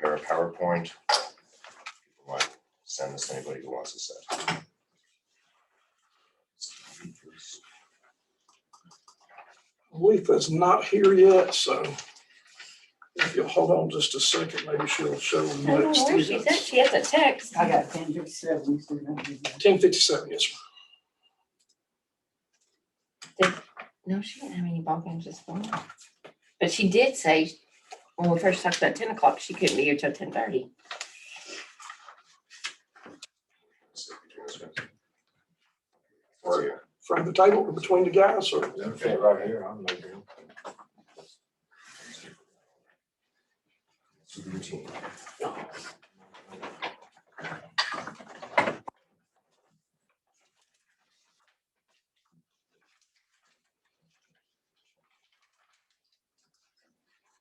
prepare a PowerPoint. People might send this to anybody who wants to set. Letha's not here yet, so if you'll hold on just a second, maybe she'll show them I don't know next. where she's at. She has a text. I got 10:57. 10:57, yes, sir. No, she didn't have any ball games this morning. But she did say, when we first talked about 10 o'clock, she couldn't be here till 10:30. Where are you? From the table or between the guys, or Okay, right here, I'm making. Routine.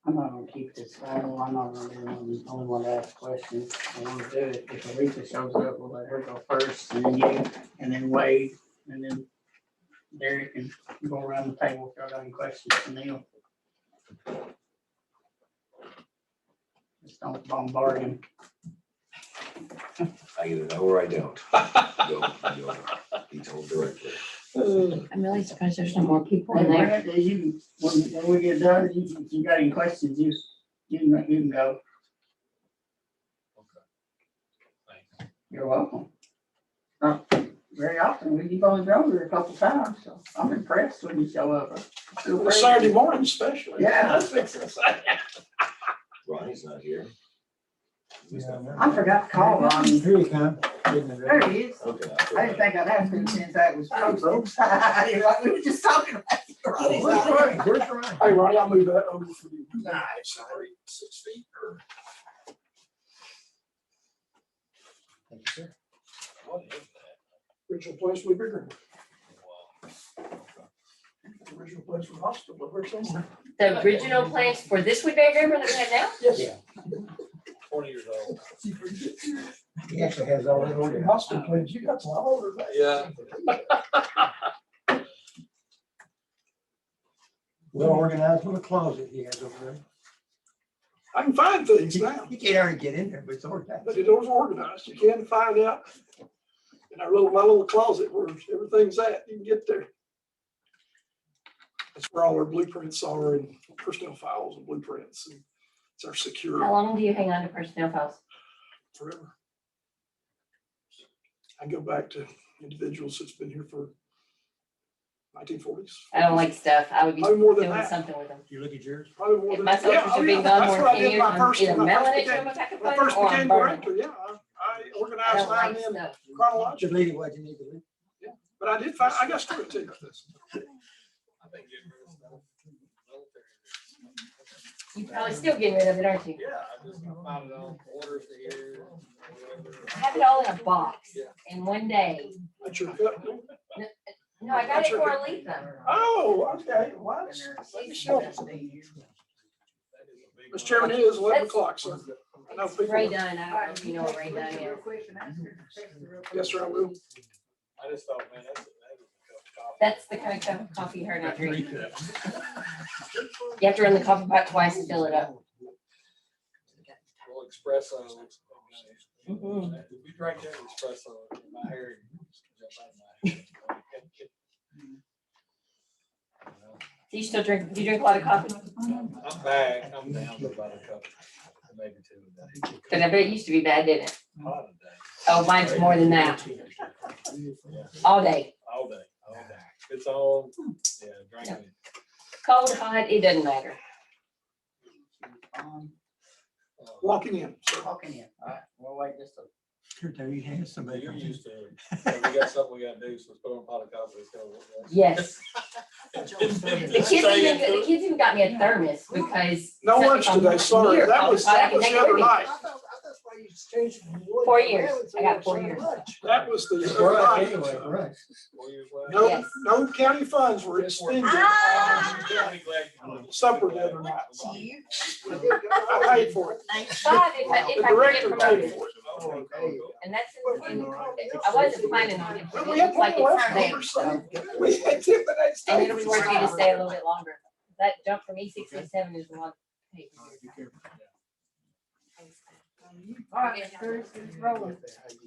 I'm not gonna keep this long. I'm not gonna be the only one to ask questions. I want to do it. If Aretha shows up, we'll let her go first, and then you, and then Wade, and then Derek, and go around the table if y'all got any questions for Neil. Just don't bombard him. I either know or I don't. Go, he told directly. I'm really surprised there's no more people Hey, in there. Brad, when we get done, you got any questions, you can go. You're welcome. Very often, you've only been over here a couple times, so I'm impressed when you show up. the Saturday morning especially. Yeah, that's what I'm saying. Ronnie's not here. I forgot to call Ronnie. Here you come. There he is. Okay. I didn't think I'd ask him since that was posted. You're like, we were just talking about it. Ronnie's not here. Where's Ryan? Hey, Ronnie, I'll move that over for you. Nice, sorry, 6 feet or. Thank you, sir. What is that? Original place we bigger. Original place for the hospital, over somewhere. The original plans for this Woodbury River that we have now? Yes. Yeah. 20 years old. He actually has all that The order. hospital plans, you got a lot older than that. Yeah. Well organized little closet he has over there. I can find things now, You can't already get in there, but it's organized. but it was organized. You can find out in our my little closet where everything's at. You can get there. That's where all our blueprints are and personnel files and blueprints. And it's our How secure long do you hang on to personnel files? forever. I go back to individuals that's been here for 1940s. I don't like stuff. I would be Probably more than doing that. something with them. You look at yours? Probably more If than my that. soldiers have been gone That's more what I than did 10 years, my I'm first- either when I mailing first it to became- them back up When I first or I'm became burning. director, yeah, I I organized don't like mine in stuff. chronological, Just leave it what you need to leave. but I did find, I got story to tell you about this. I've been getting rid of stuff. You're probably still getting rid of it, aren't you? Yeah, I just found it on orders here. I have it all in a box. And one day, That's your cut. no, I got it for Aletha. Oh, okay, what? Let me show you. Mr. Chairman, it is 11 o'clock, sir. I know people. Ray Dunn, I don't know if you know what Ray Dunn is. Yes, sir, I will. I just thought, man, that's a cup That's the kind of coffee her and I drink. You have to run the coffee pot twice and fill it up. Little espresso. Mhm. If you drink that espresso, my hair jump out of my head. Do you still drink, do you drink a lot of coffee? I'm back, I'm down to about a cup, maybe 2 a day. Because I bet it used to be bad, didn't it? Hot a day. Oh, mine's more than that. Yeah, All day. all day, all day. It's all, yeah, drinking. Cold, hot, it doesn't matter. Walking in, sir. Walking in, all right, we'll wait just a. Here, there you have somebody. You're used to it. We got something we gotta do, so let's put on a pot of coffee, let's go. Yes. The kids even got me a thermos because. No lunch if I'm today, sorry. here, That was I that can was take the it other with me. night. 4 years. I got 4 years. That was the It's other right, night. anyway, right. 4 years left. No, Yes. no county funds were expended on supper the other night. I paid for it. But if The I could get director paid promoted, for it. and that's, I wasn't planning on it, but Well, it we had looks like plenty it's left over, staying. so we had to the next day. And it'll be worth you to stay a little bit longer. That jump from E67 is a lot. All right, Bruce, it's rolling.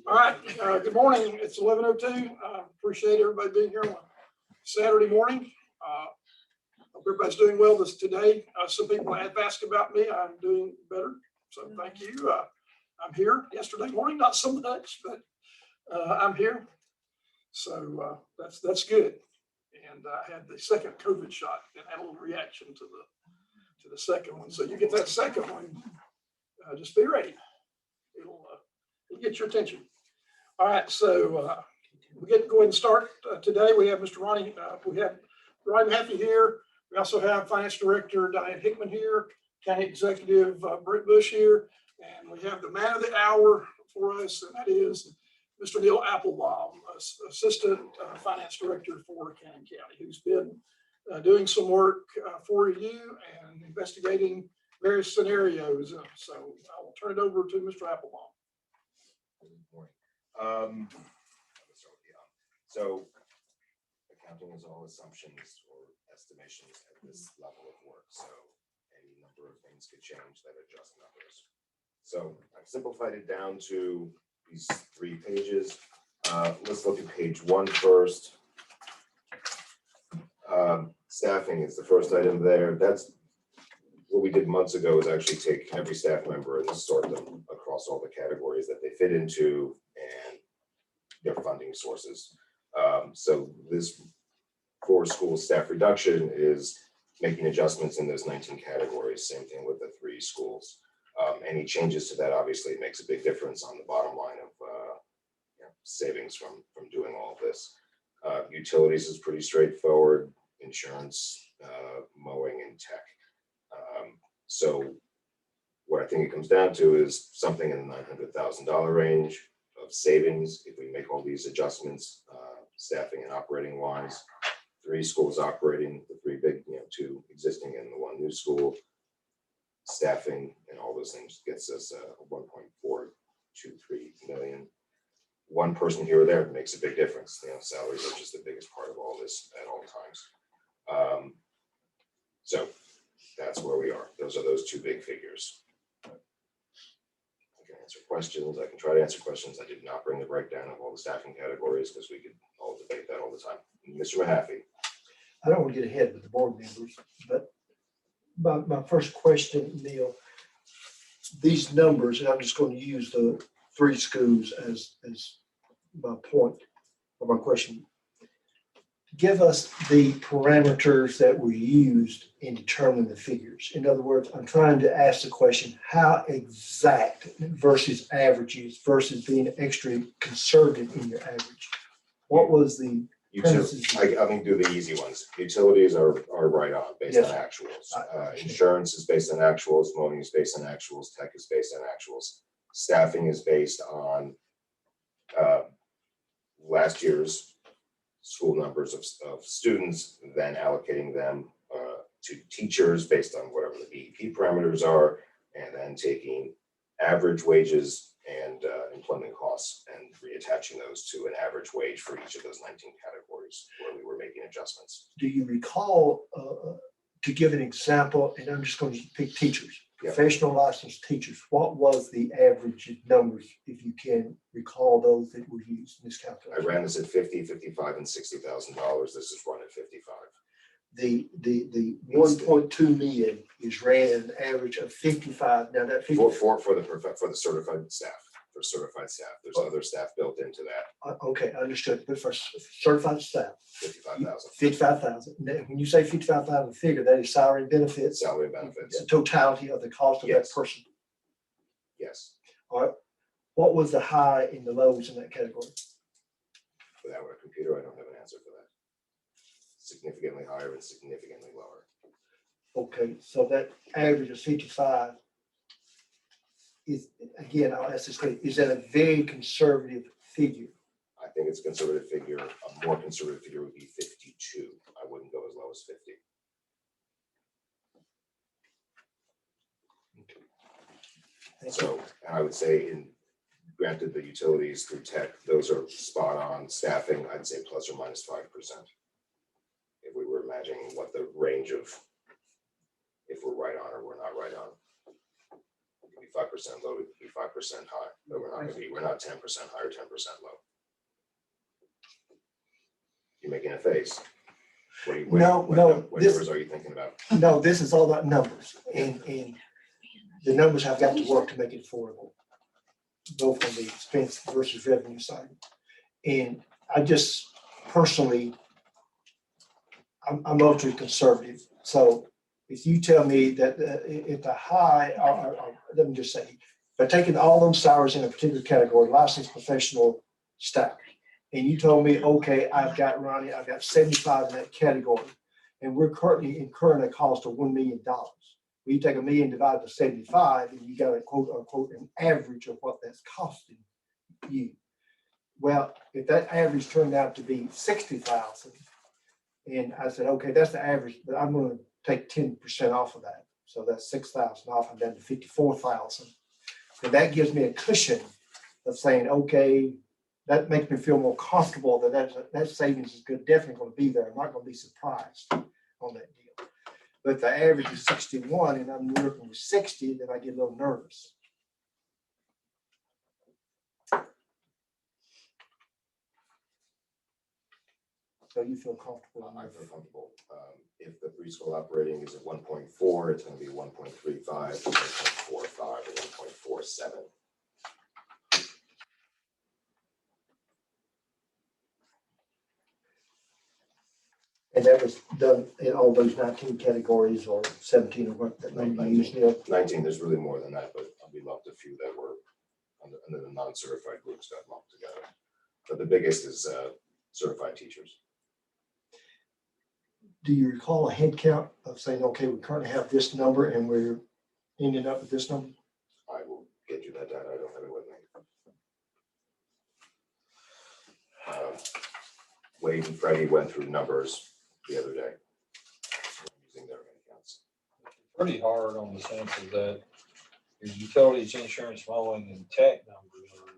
All right, good morning. It's 11:02. Appreciate everybody being here on a Saturday morning. Hope everybody's doing well today. Some people have asked about me. I'm doing better, so thank you. I'm here yesterday morning, not so much, but I'm here. So that's good. And I had the second COVID shot and had a little reaction to the second one. So you get that second one, just be ready. It'll get your attention. All right, so we go ahead and start today. We have Mr. Ronnie. We have Ryan Haffey here. We also have Finance Director Diane Hickman here, County Executive Brent Bush here, and we have the man of the hour for us, and that is Mr. Neil Applebaum, Assistant Finance Director for Cannon County, who's been doing some work for you and investigating various scenarios. So I will turn it over to Mr. Applebaum. Good morning. Let's start with the, So accounting is all assumptions or estimations at this level of work. So any number of things could change that adjust numbers. So I've simplified it down to these 3 pages. Let's look at page 1 first. Staffing is the first item there. That's what we did months ago, is actually take every staff member and sort them across all the categories that they fit into and their funding sources. So this core school staff reduction is making adjustments in those 19 categories. Same thing with the 3 schools. Any changes to that obviously makes a big difference on the bottom line of savings from doing all of this. Utilities is pretty straightforward. Insurance, mowing, and tech. So what I think it comes down to is something in the $900,000 range of savings if we make all these adjustments, staffing and operating wise. 3 schools operating, the 3 big, 2 existing and the 1 new school. Staffing and all those things gets us 1.423 million. 1 person here or there makes a big difference. Salaries are just the biggest part of all this at all times. So that's where we are. Those are those 2 big figures. I can answer questions. I can try to answer questions. I did not bring the breakdown of all the staffing categories because we could all debate that all the time. Mr. Mahaffey. I don't want to get ahead with the board members, but my first question, Neil, these numbers, and I'm just going to use the 3 schools as my point or my question. Give us the parameters that were used in determining the figures. In other words, I'm trying to ask the question, how exact versus averages versus being extra conservative in your average? What was the premises? I can do the easy ones. Utilities are right on based on actuals. Insurance is based on actuals. Mowing is based on actuals. Tech is based on actuals. Staffing is based on last year's school numbers of students, then allocating them to teachers based on whatever the BEP parameters are, and then taking average wages and employment costs and reattaching those to an average wage for each of those 19 categories where we were making adjustments. Do you recall, to give an example, and I'm just going to pick teachers, professional licensed teachers, what was the average numbers, if you can recall those that were used in this calculation? I ran this at $50,000, $55,000, and $60,000. This is run at 55. The 1.2 million is ran an average of 55. Now that 50, For the certified staff. For certified staff, there's other staff built into that. okay, understood. But for certified staff, 55,000. 55,000. When you say 55,000 figure, that is salary and benefits. Salary and benefits. The totality of the cost of that Yes. person. Yes. All right. What was the high and the lows in that category? Without a computer, I don't have an answer for that. Significantly higher and significantly lower. Okay, so that average of 55 is, again, I'll ask this question, is that a very conservative figure? I think it's a conservative figure. A more conservative figure would be 52. I wouldn't go as low as 50. So, and I would say granted the utilities through tech, those are spot on. Staffing, I'd say plus or minus 5%. If we were imagining what the range of, if we're right on or we're not right on, it could be 5% low, we could be 5% high, but we're not 10% high or 10% low. You're making a face. No, What this- numbers are you thinking about? No, this is all about numbers, and the numbers have got to work to make it affordable, both on the expense versus revenue side. And I just personally, I'm ultra conservative, so if you tell me that if the high, let me just say, by taking all those salaries in a particular category, licensed professional staff, and you told me, okay, I've got 75 in that category, and we're currently incurring a cost of $1 million. You take $1 million divided by 75, and you got a quote unquote an average of what that's costing you. Well, if that average turned out to be 60,000, and I said, okay, that's the average, but I'm going to take 10% off of that, so that's 6,000 off, and down to 54,000. And that gives me a cushion of saying, okay, that makes me feel more comfortable that savings is definitely going to be there. I'm not going to be surprised on that deal. But if the average is 61 and I'm working with 60, then I get a little nervous. So you feel comfortable? I feel comfortable. If the preschool operating is at 1.4, it's going to be 1.35, 1.45, or 1.47. And that was done in all those 19 categories or 17 or what that number you used, Neil? 19, there's really more than that, but we lumped a few that were under the non-certified groups got lumped together. But the biggest is certified teachers. Do you recall a head count of saying, okay, we currently have this number and we're ending up with this number? I will get you that data. I don't have it with me. Wade and Freddie went through numbers the other day using their head counts. Pretty hard on the sense of that your utilities, insurance, mowing, and tech numbers are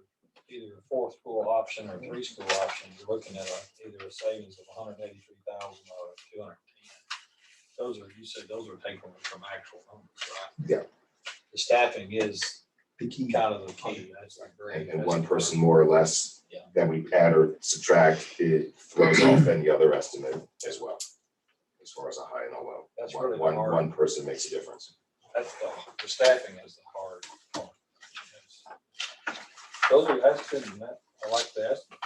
either a 4-school option or 3-school option. You're looking at either a savings of 183,000 or 210. Those are, you said those are taken from actual numbers, right? Yeah. The staffing is The key. kind of the key. That's the great. And one person more or less Yeah. that we add or subtract, it throws off any other estimate as well, as far as a high and a low. That's One- really the one hard- one person makes a difference. That's the staffing is the hard part. Those are, that's good, Matt. I like the estimate.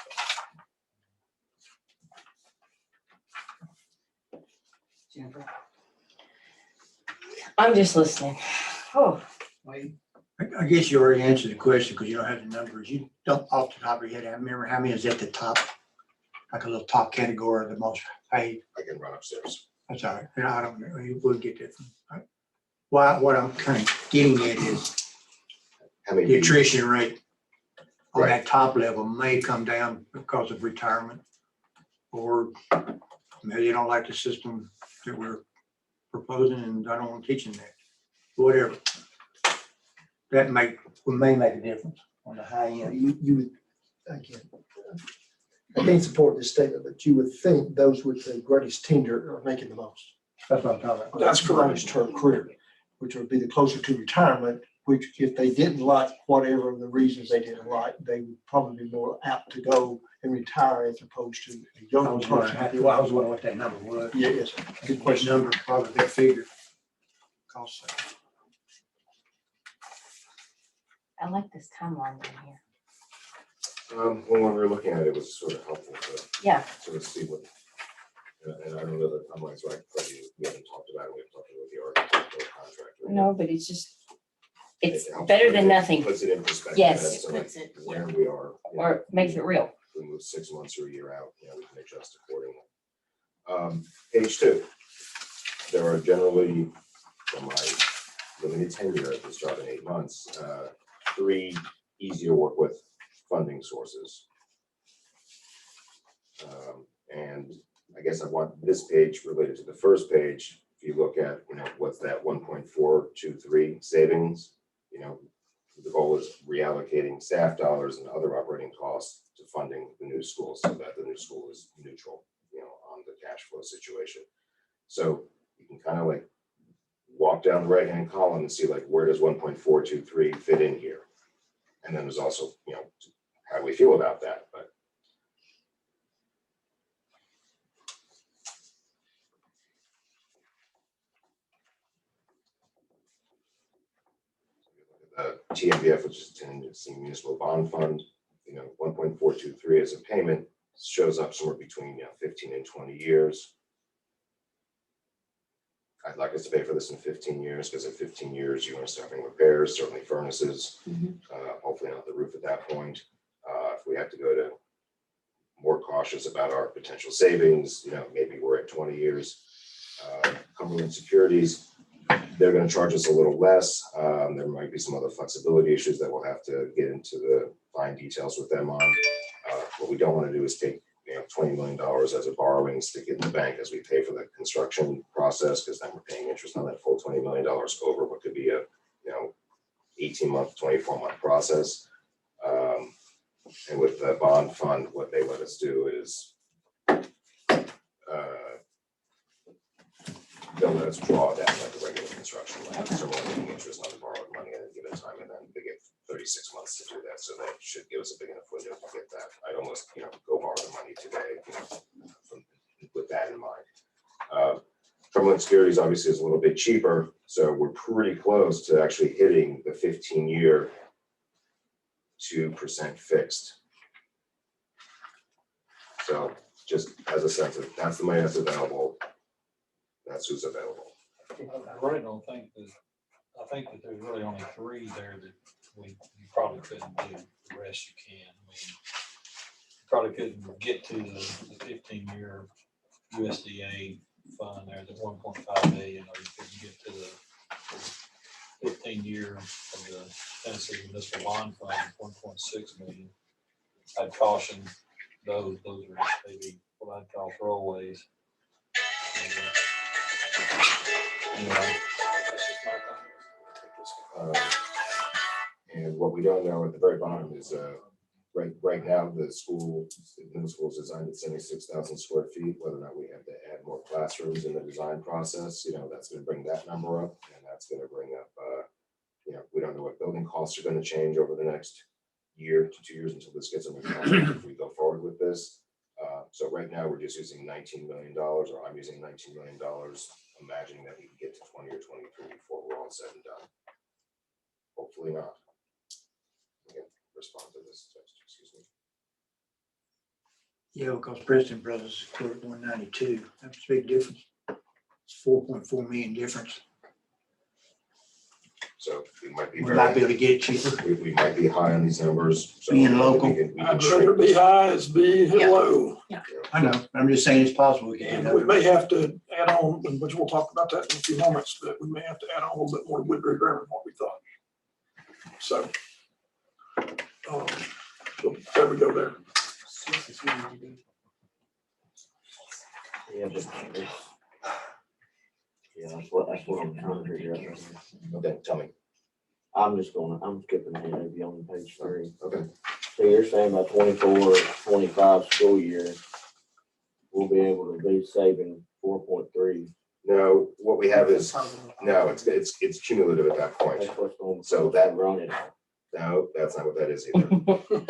Jennifer, I'm just listening. Oh, Wade, I guess you already answered the question because you don't have the numbers. You don't off the top of your head. I remember how many is at the top, like a little top category of the most paid. I can run upstairs. That's all right. And I don't know. We'll get that. What I'm kind of getting at is How many? the people- attrition rate on Right. that top level may come down because of retirement. Or maybe they don't like the system that we're proposing and I don't want teaching that. Whatever. That may make a difference on the high end. You would, again, I can't support this statement, but you would think those with the greatest tenure are making the most. That's what I'm talking about. That's correct. Longest term career, which would be the closer to retirement, which if they didn't like whatever the reasons they didn't like, they would probably be more apt to go and retire as opposed to a I younger was wondering, person. I was wondering what that number was. Yeah, yes, good What question. number, probably that figure. Cost savings. I like this timeline down here. When we were looking at it, it was sort of helpful to Yeah, sort of see what, and I don't know that timelines, right, but we haven't talked about it, we haven't talked about the architect or contractor. no, but it's just, it's It helps better put than it- nothing, Puts it in perspective. Yes. as to, like, Puts it, where we are. you know, or makes it real. if we move 6 months or a year out, we can adjust accordingly. Page 2. There are generally, from my limited tenure at this job in 8 months, 3 easy to work with funding sources. And I guess I want this page related to the first page. If you look at, what's that 1.423 savings, the goal is reallocating staff dollars and other operating costs to funding the new school so that the new school is neutral, on the cash flow situation. So you can kind of like walk down down the right-hand column and see like, where does 1.423 fit in here? And then there's also, how we feel about that, but. TMBF, which is Tennessee Municipal Bond Fund, 1.423 as a payment shows up somewhere between 15 and 20 years. I'd like us to pay for this in 15 years, because at 15 years, you're going to start having repairs, certainly furnaces, hopefully not the roof at that point. If we have to go to more cautious about our potential savings, maybe we're at 20 years. Cumberland Securities, they're going to charge us a little less. There might be some other flexibility issues that we'll have to get into the fine details with them on. What we don't want to do is take $20 million as a borrowing, stick it in the bank as we pay for the construction process, because then we're paying interest on that full $20 million over what could be a 18-month, 24-month process. And with the bond fund, what they let us do is they'll let us draw down like a regular construction loan. So we're paying interest on the borrowed money at a given time, and then they get 36 months to do that. So that should give us a big enough window to get that. I'd almost, go borrow the money today, with that in mind. Cumberland Securities obviously is a little bit cheaper, so we're pretty close to actually hitting the 15-year 2% fixed. So just as a sense of, that's the money that's available. That's who's available. I really don't think that, I think that there's really only three there that you probably couldn't do. The rest you can. I mean, you probably couldn't get to the 15-year USDA fund there, the 1.5 million, or you couldn't get to the 15-year of the Tennessee Municipal Bond Fund, 1.6 million. I'd caution those are just maybe what I'd call throwaways. Anyway, that's just my comment. And what we don't know at the very bottom is right now the middle school is designed at 76,000 square feet. Whether or not we have to add more classrooms in the design process, that's going to bring that number up, and that's going to bring up we don't know what building costs are going to change over the next year to 2 years until this gets under control if we go forward with this. So right now we're just using $19 million, or I'm using $19 million, imagining that we can get to 20 or 23 before we're all said and done. Hopefully not. Again, respond to this text, excuse me. Yeah, because President Brothers quoted 192. That's a big difference. It's 4.4 million difference. So we might be We might be able to get it cheaper. we might be high on these numbers. So Being local. we can I'd shrink rather be this. high as be low. I know. I'm just saying it's possible we can And do we that. may have to add on, which we'll talk about that in a few moments, but we may have to add on a little bit more Woodbury Grammar than what we thought. So, so there we go there. Yeah, but that's what I'm trying to figure out. Okay, tell me. I'm skipping ahead of you on page 3. Okay. So you're saying by 24-25 school year, we'll be able to be saving 4.3. No, what we have is, no, it's cumulative at that point. That's what's going. So that- run it. No, that's not what that is either.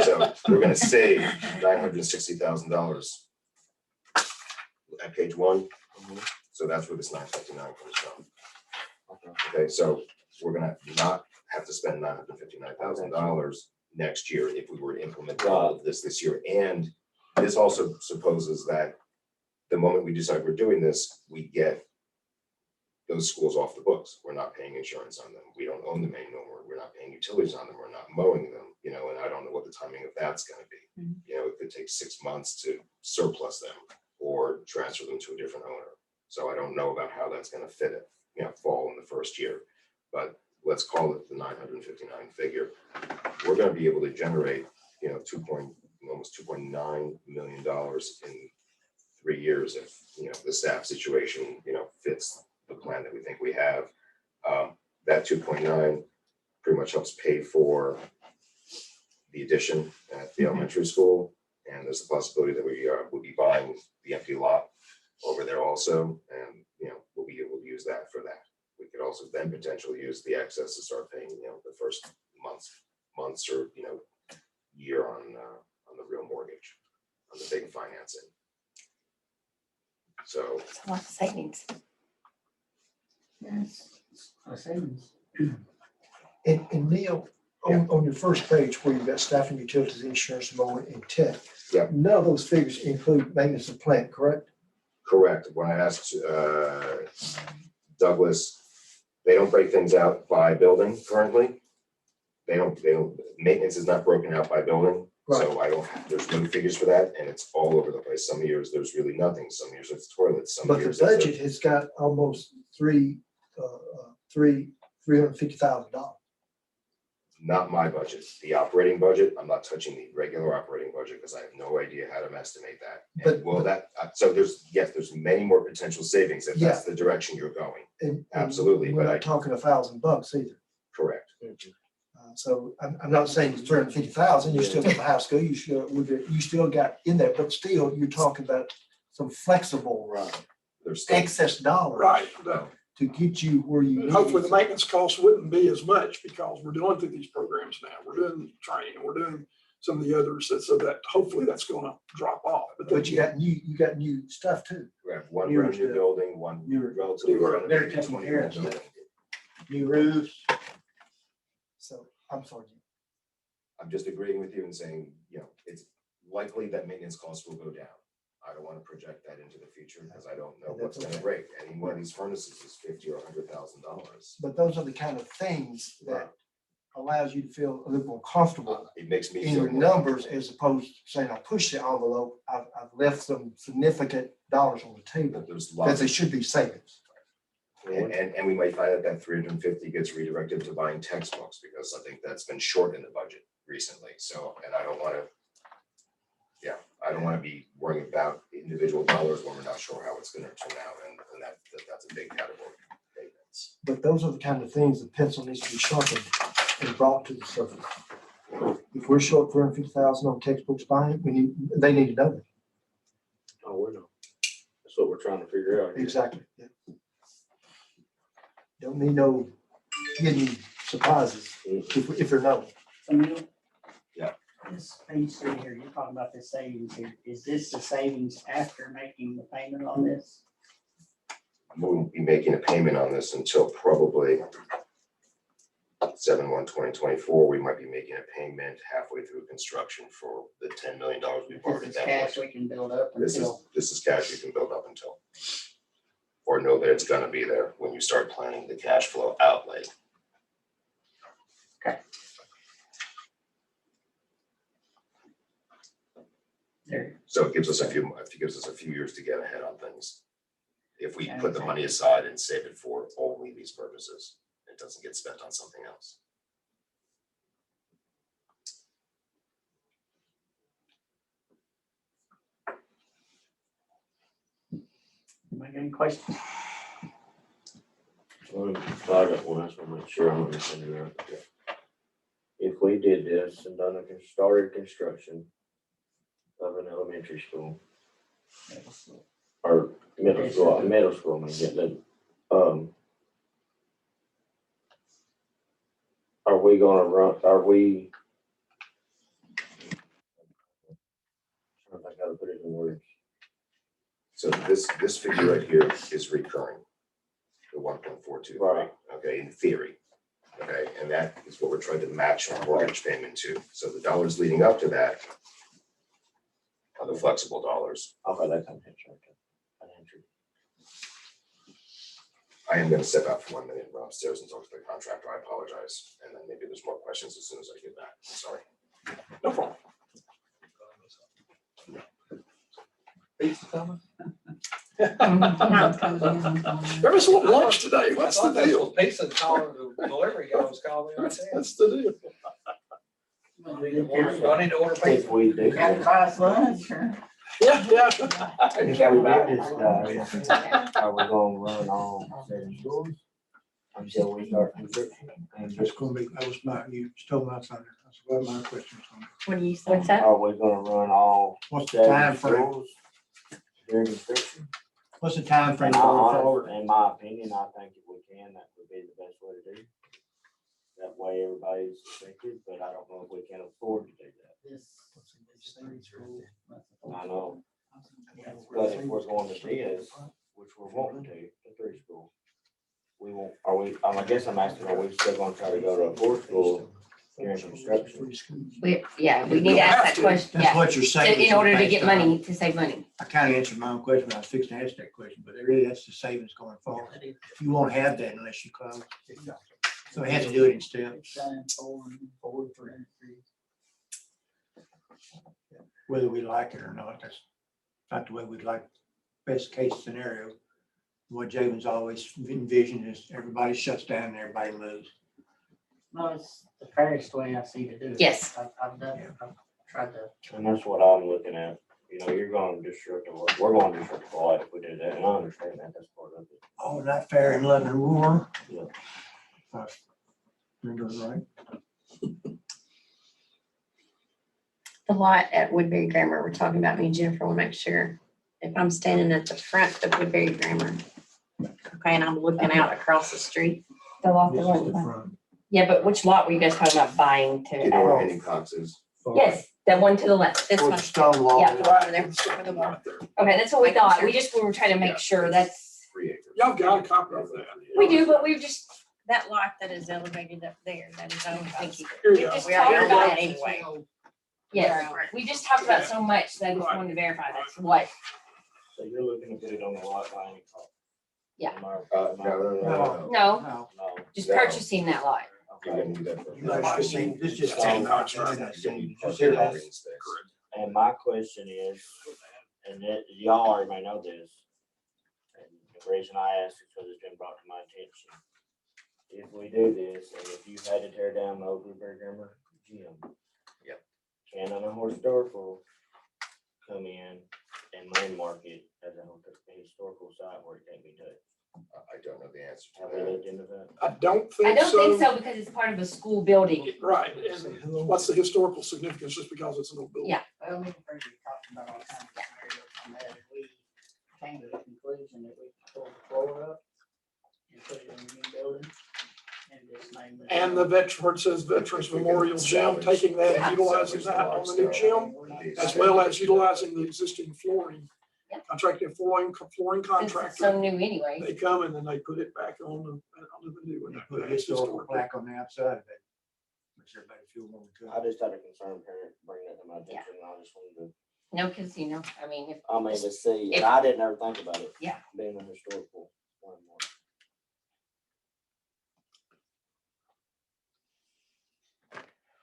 So we're gonna save $960,000 at page 1. So that's where this 959 comes from. Okay, so we're gonna not have to spend $959,000 next year if we were to implement all of this year. And this also supposes that the moment we decide we're doing this, we get those schools off the books. We're not paying insurance on them. We don't own them anymore. We're not paying utilities on them. We're not mowing them, and I don't know what the timing of that's going to be. It could take 6 months to surplus them or transfer them to a different owner. So I don't know about how that's going to fit it, fall in the first year, but let's call it the 959 figure. We're going to be able to generate, almost $2.9 million in 3 years if, the staff situation, fits the plan that we think we have. That 2.9 pretty much helps pay for the addition at the elementary school. And there's the possibility that we will be buying the empty lot over there also. And, we'll be able to use that for that. We could also then potentially use the excess to start paying, the first months or, year on the real mortgage, on the big financing. So, It's a lot of savings. Yes, a savings. And Neil, on your first page where you've got staffing, utilities, insurance, mowing, and tech. Yep. None of those figures include maintenance of plant, correct? correct. When I asked Douglas, they don't break things out by building currently. They don't, maintenance is not broken out by building. So there's no figures for that, and it's all over the place. Some years there's really nothing, some years it's toilets, some But the years it's budget has got almost $350,000. not my budget. The operating budget, I'm not touching the regular operating budget because I have no idea how to estimate that. And so there's many more potential savings if that's the direction you're going. And Absolutely, we're but not talking $1,000 either. Correct. So I'm not saying it's 350,000, you still got the high school, you still got in there, but still you're talking about some flexible There's still, excess dollars. Right. To get you where you. And hopefully the maintenance costs wouldn't be as much because we're going through these programs now. We're doing training, we're doing some of the others, so that hopefully that's gonna drop off. But you got new stuff too. we have one Newer brand new stuff. building, one Newer. relatively Newer. renovated They're taking 21 care of building. stuff. New roofs. So I'm sorry. I'm just agreeing with you and saying, it's likely that maintenance costs will go down. I don't want to project that into the future because I don't know what's going to break. Any one of these furnaces is $50,000 or $100,000. But those are the kind of things that allows you to feel a little more comfortable It makes me in feel your more numbers as opposed to saying, I pushed the envelope, I've left some significant dollars on the table that there's because lots they of, should be savings. and we might find that 350 gets redirected to buying textbooks because I think that's been short in the budget recently. So, and I don't want to be worrying about individual dollars when we're not sure how it's going to turn out, and that's a big category. Maintenance. But those are the kind of things the pencil needs to be sharpened and brought to the surface. If we're short 350,000 on textbooks buying, they need to know that. Oh, we know. That's what we're trying to figure out here. Exactly. Yeah. Don't need no hidden surprises if they're known. So Neil? Yeah. This page 3 here, you're talking about the savings here. Is this the savings after making the payment on this? We won't be making a payment on this until probably 7/1/2024. We might be making a payment halfway through construction for the $10 million we've already This is cash done. we can build up This until. is cash you can build up until, or know that it's going to be there when you start planning the cash flow outlay. There. So it gives us a few years to get ahead on things. If we put the money aside and save it for only these purposes, it doesn't get spent on something else. Anybody got any questions? I got one, I just want to make sure I'm understanding that. If we did this and started construction of an elementary school or middle school, I mean, are we gonna run, I don't think how to put it in words. So this figure right here is recurring, the 1.423. Right. Okay, in theory. Okay, and that is what we're trying to match our mortgage payment to. So the dollars leading up to that are the flexible dollars. Okay, that kind of hits right there. I am going to step out for 1 minute and run upstairs and talk to the contractor. I apologize. And then maybe there's more questions as soon as I get back. Sorry. No problem. There was a little lunch today. What's the deal? Pizza, the delivery guy was calling me right there. What's the deal? Do I need to order pizza? If we do. Got class lunch or? Yeah. If we did this, are we gonna run all 7 schools until we start construction? And That's gonna be, you stole my thunder. That's what my question was on. What do you say? What's that? are we gonna run all What's the time 7 frame? schools during construction? What's the timeframe And going forward? in my opinion, I think if we can, that would be the best way to do. That way everybody's affected, but I don't know if we can afford to do that. This. I know, but if we're going to this, which we're wanting to, the three school. We won't, are we, I guess I'm asking, are we still gonna try to go to a fourth school during construction? We need to ask that question, That's yeah, what you're saying. in order to get money, to save money. I kind of answered my own question, when I was fixing to ask that question, but really, that's the savings going forward. You won't have that unless you close. So we have to do it in steps, whether we like it or not. That's not the way we'd like. Best case scenario. What Javen's always envisioned is everybody shuts down and everybody moves. No, it's the fairest way I see to do it. Yes. I've done it. I've tried to. And that's what I'm looking at. You know, you're going to disrupt, we're going to disrupt the light if we do that, and I understand that, that's part of it. Oh, not fair and love and war. Yeah. You're doing right. The lot at Woodbury Grammar, we're talking about me and Jennifer, will make sure if I'm standing at the front of Woodbury Grammar, okay, and I'm looking out across the street. The lot, This the is the one, front. yeah, but which lot were you guys talking about buying to? You know where Henning Cox is? Yes, that one to the left. This Or the one, stone wall. Yeah. over there. Right there. Okay, that's what we thought. We were trying to make sure that's, 3 acres. Y'all got a copy of that. we do, but we've just, That lot that is elevated up there, that is owned by. Thank you. Here we you go. just We already talked own about that it. anyway. Yes, we just talked about so much that I just Right. wanted to verify that's what, So you're looking to put it on the lot line cost? Yeah. No. no, No. No. just No. purchasing that lot. You wouldn't do that for- You guys just seen, this just. So- came out, You're right? gonna be Just hear that. green space. And my question is, and that, y'all already may know this, and the reason I asked is because it's been brought to my attention. If we do this, and if you had to tear down the old Woodbury Grammar gym. Yep. Can an historical come in and landmark it as a historical site where it can't be touched? I don't know the answer Have to we that. looked into that? I don't I think don't think so. so because it's part of a school building. Right, and what's the historical significance just because it's an old building? Yeah. Well, me and Freddie talked about all kinds of scenarios on that. We came to the conclusion that we could pull the floor up and put it in a new building and just name it. And the where it says Veterans Memorial Gym, taking that and utilizing that on the new gym, as well as utilizing the existing flooring. Yep. Contracting flooring Since it's so contractor. new anyway. They come and then they put it back on onto the new one. They put a That's historical historic. plaque on the outside of it. Makes everybody feel more good. I just had a concern parent bring that to my attention, and I just wanted to, No, because I mean, if, I mean, to see, If- and I didn't ever think about it. Yeah. Being a historical landmark.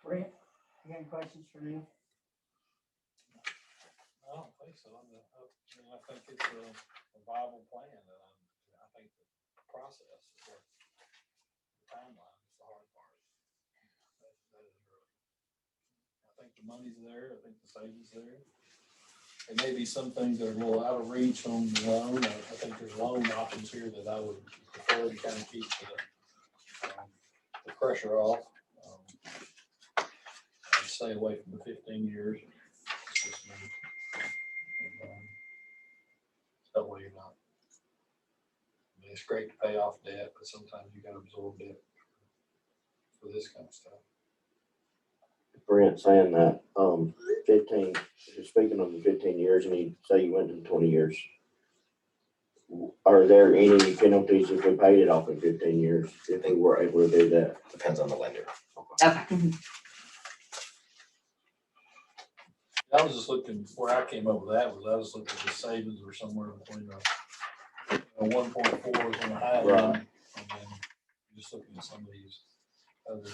Brent, you got any questions for me? I don't think so. I think it's a viable plan, and I think the process is what, the timeline is the hard part. That is really, I think the money's there, I think the savings there. There may be some things that are a little out of reach on the loan. I think there's loan options here that I would prefer to kind of keep the pressure off. I'd stay away from the 15 years. It's just me. That way you're not. I mean, it's great to pay off debt, but sometimes you gotta absorb debt for this kind of stuff. Brent saying that, 15, speaking of the 15 years, and he say you went to 20 years. Are there any penalties if we paid it off in 15 years, if we were able to do that? Depends on the lender. okay. I was just looking, where I came up with that was, I was looking at the savings were somewhere between 1.4 is on the high end. Right. And then just looking at some of these other,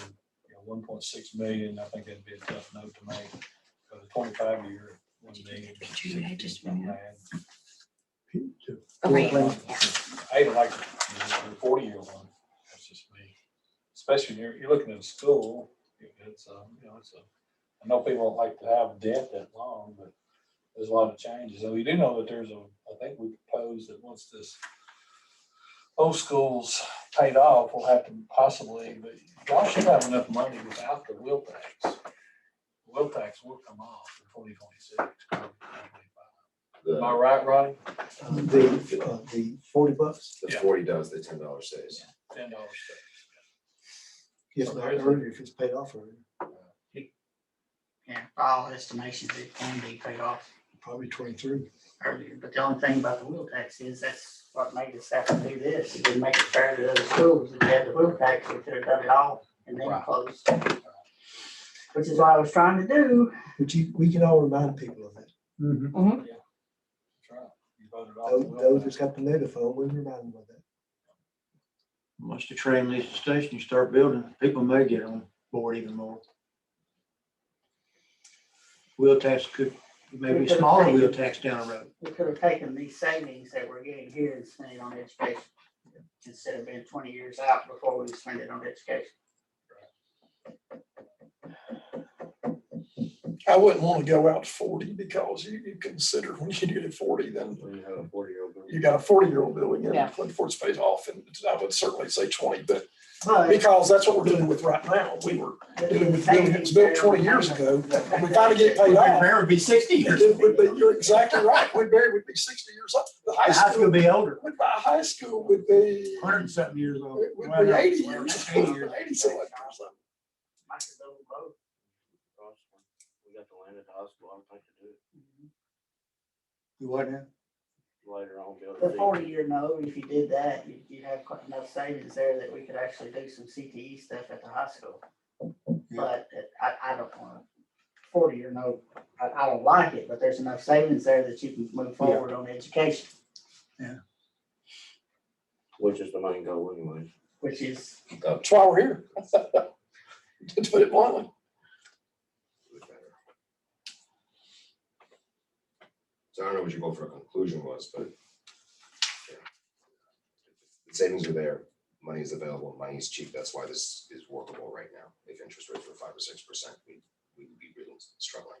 1.6 million, I think that'd be a tough note to make. For the 25 year, 1 million. I just went up. Okay. I even like the 40 year one. That's just me. Especially when you're looking at a school, it's I know people don't like to have debt that long, but there's a lot of changes. And we do know that I think we proposed that once this old school's paid off, we'll have to possibly, but y'all should have enough money without the wheel tax. The wheel tax will come off in 2026, probably 2025. Am I The, right, Ronnie? The $40, the Yeah. 40 does, the $10 stays. $10. if not earlier, if it's paid off earlier, Yeah, by all estimations, it can be paid off probably 23. earlier, but the only thing about the wheel tax is that's what made us have to do this. It didn't make it fair to other schools. If we had the wheel tax, we could have done it all and then Right. closed. Which is what I was trying to do. But we can all remind people of that. That's right. You voted off the Those will that's tax. got the megaphone, we remind them of that. Once the train leaves the station, you start building, people may get on board even more. Wheel tax could, maybe a smaller wheel tax down the road. We could have taken these savings that we're getting here and spent it on education. Instead of being 20 years out before we spend it on education. I wouldn't want to go out to 40 because you consider when you get to 40, then When you have a 40-year-old. you got a 40-year-old building in Yeah. Clinton Ford's pays off, and I would certainly say 20, but But because that's what we're dealing with right now. We were dealing with a building that was built 20 years ago, and we finally get paid off. There would be 60 years. But you're exactly right. Woodbury would be 60 years old. The The high high school school, would be older, high school would be, 100-something years old. it would be 80 Well, years. 80 years. 80 something or something. I could go both. We got the land at the hospital, I would think to do it You what now? later on. build The it. 40-year no, if you did that, you'd have quite enough savings there that we could actually do some CTE stuff at the high school. But I don't want to, 40-year no, I don't like it, but there's enough savings there that you can move forward on education, Which is the main goal anyways. which is, That's why we're here. To put it bluntly. So I don't know what your goal for a conclusion was, but yeah. The savings are there, money is available, money is cheap. That's why this is workable right now. If interest rates were 5 or 6%, we'd be really struggling.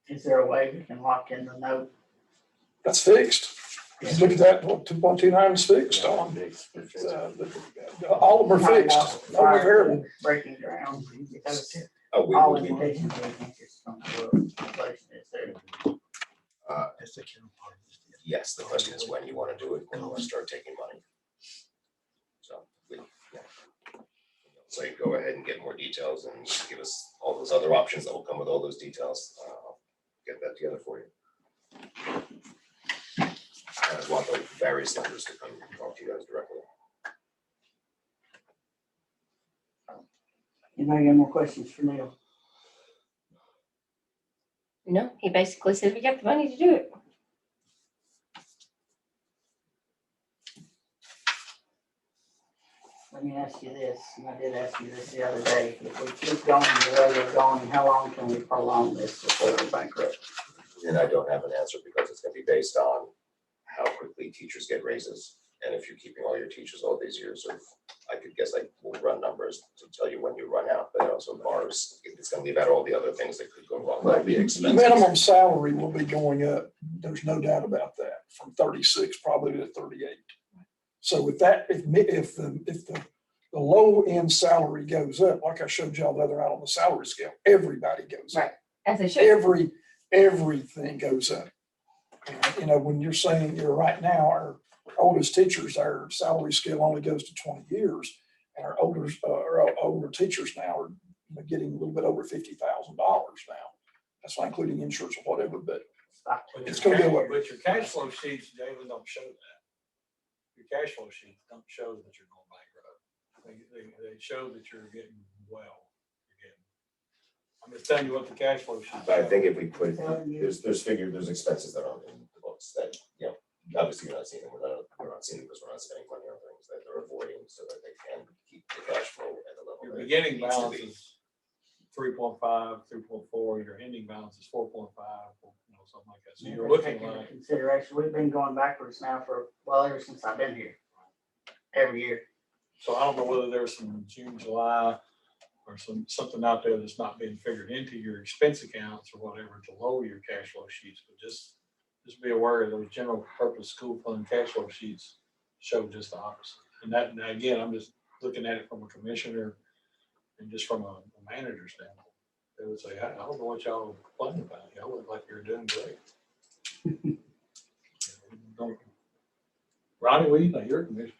is there a way we can lock in the note? That's fixed. Look at that, what 2.29 is fixed on. All of them are fixed. No variable. Breaking ground, because Oh, we all will be, indications we think is from the inflation is there. That's the counterpart. yes, the question is when you want to do it, when you want to start taking money. So, so you go ahead and get more details and give us all those other options that will come with all those details. I'll get that together for you. I want the various lenders to come talk to you guys directly. Anybody got more questions for Neil? No, he basically said we got the money to do it. Let me ask you this, and I did ask you this the other day, if we keep going the way we're going, how long can we prolong this before we're bankrupt? And I don't have an answer because it's gonna be based on how quickly teachers get raises. And if you're keeping all your teachers all these years of, I could guess I will run numbers to tell you when you run out, but it also bars, it's gonna leave out all the other things that could go wrong, that'll be The expensive. minimum salary will be going up. There's no doubt about that, from 36 probably to 38. So with that, if the low end salary goes up, like I showed y'all the other night on the salary scale, everybody goes up. Right. As they should. Everything goes up. And, you know, when you're saying you're right now, our oldest teachers, our salary scale only goes to 20 years. And our older teachers now are getting a little bit over $50,000 now. That's not including insurance or whatever, but it's gonna go up. But your cash flow sheets, Jalen, don't show that. Your cash flow sheets don't show that you're going bankrupt. They show that you're getting well. I'm just telling you what the cash flow sheet. But I think if we put, Telling you. there's expenses that aren't in the books that, you know, obviously you're not seeing them, we're not seeing them because we're not spending money on things that they're avoiding so that they can keep the cash flow at the level. Your that it beginning needs to balance be. is 3.5, 3.4, your ending balance is 4.5, you know, something like that. So you're looking Taking into like, consideration, we've been going backwards now for, well, ever since I've been here. Every year. so I don't know whether there's some June, July, or something out there that's not being figured into your expense accounts or whatever to lower your cash flow sheets, but just be aware of those general purpose school fund cash flow sheets show just the opposite. And that, again, I'm just looking at it from a commissioner and just from a manager standpoint. they would say, I don't know what y'all are complaining about. Y'all look like you're doing great. Don't- Ronnie, what do you think? You're a commissioner.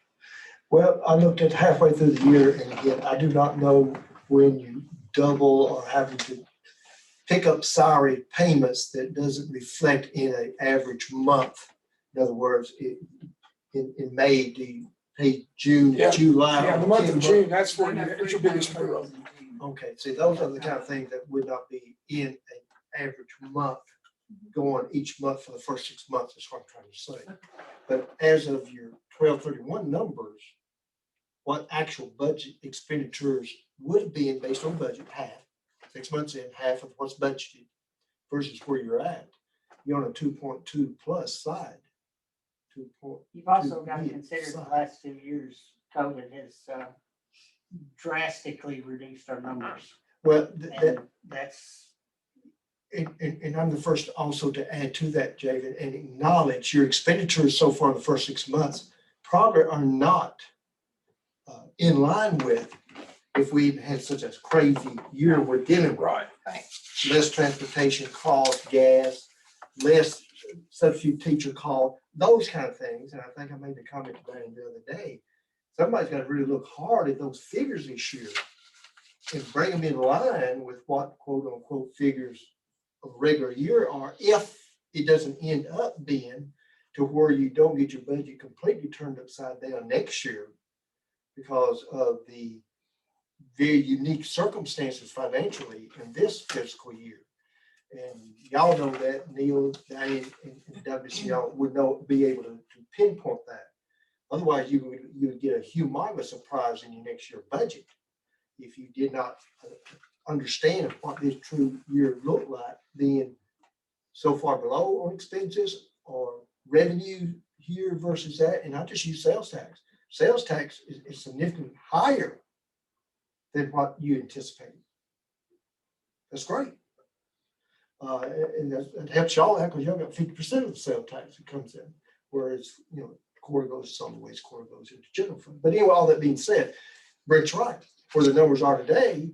Well, I looked at halfway through the year, and again, I do not know when you double or having to pick up salary payments that doesn't reflect in an average month. In other words, in May, do you pay June, Yeah. July? Yeah, the month of June, that's where it's your biggest payroll. Okay, see, those are the kind of things that would not be in an average month, going each month for the first 6 months, is what I'm trying to say. But as of your 12/31 numbers, what actual budget expenditures would have been based on budget, half, 6 months in, half of what's budgeted versus where you're at, you're on a 2.2 plus side. 2. You've also got to consider the last 2 years, COVID has drastically reduced our numbers. Well, And that's, and I'm the first also to add to that, Javen, and acknowledge your expenditures so far in the first 6 months probably are not in line with if we had such a crazy year we're dealing with. Right. Less transportation costs, gas, less substitute teacher call, those kind of things. And I think I made the comment to Diane the other day. Somebody's got to really look hard at those figures this year and bring them in line with what quote unquote figures of a regular year are, if it doesn't end up being to where you don't get your budget completely turned upside down next year because of the very unique circumstances financially in this fiscal year. And y'all know that, Neil, Diane, and Douglas, y'all would be able to pinpoint that. Otherwise, you would get a humongous surprise in your next year budget if you did not understand what this true year looked like, being so far below on expenses or revenue here versus that. And I just use sales tax. Sales tax is significantly higher than what you anticipated. That's great. And that helps y'all out because y'all got 50% of the sales tax that comes in, whereas, quarter goes some ways, quarter goes into general fund. But anyway, all that being said, Brent's right. Where the numbers are today,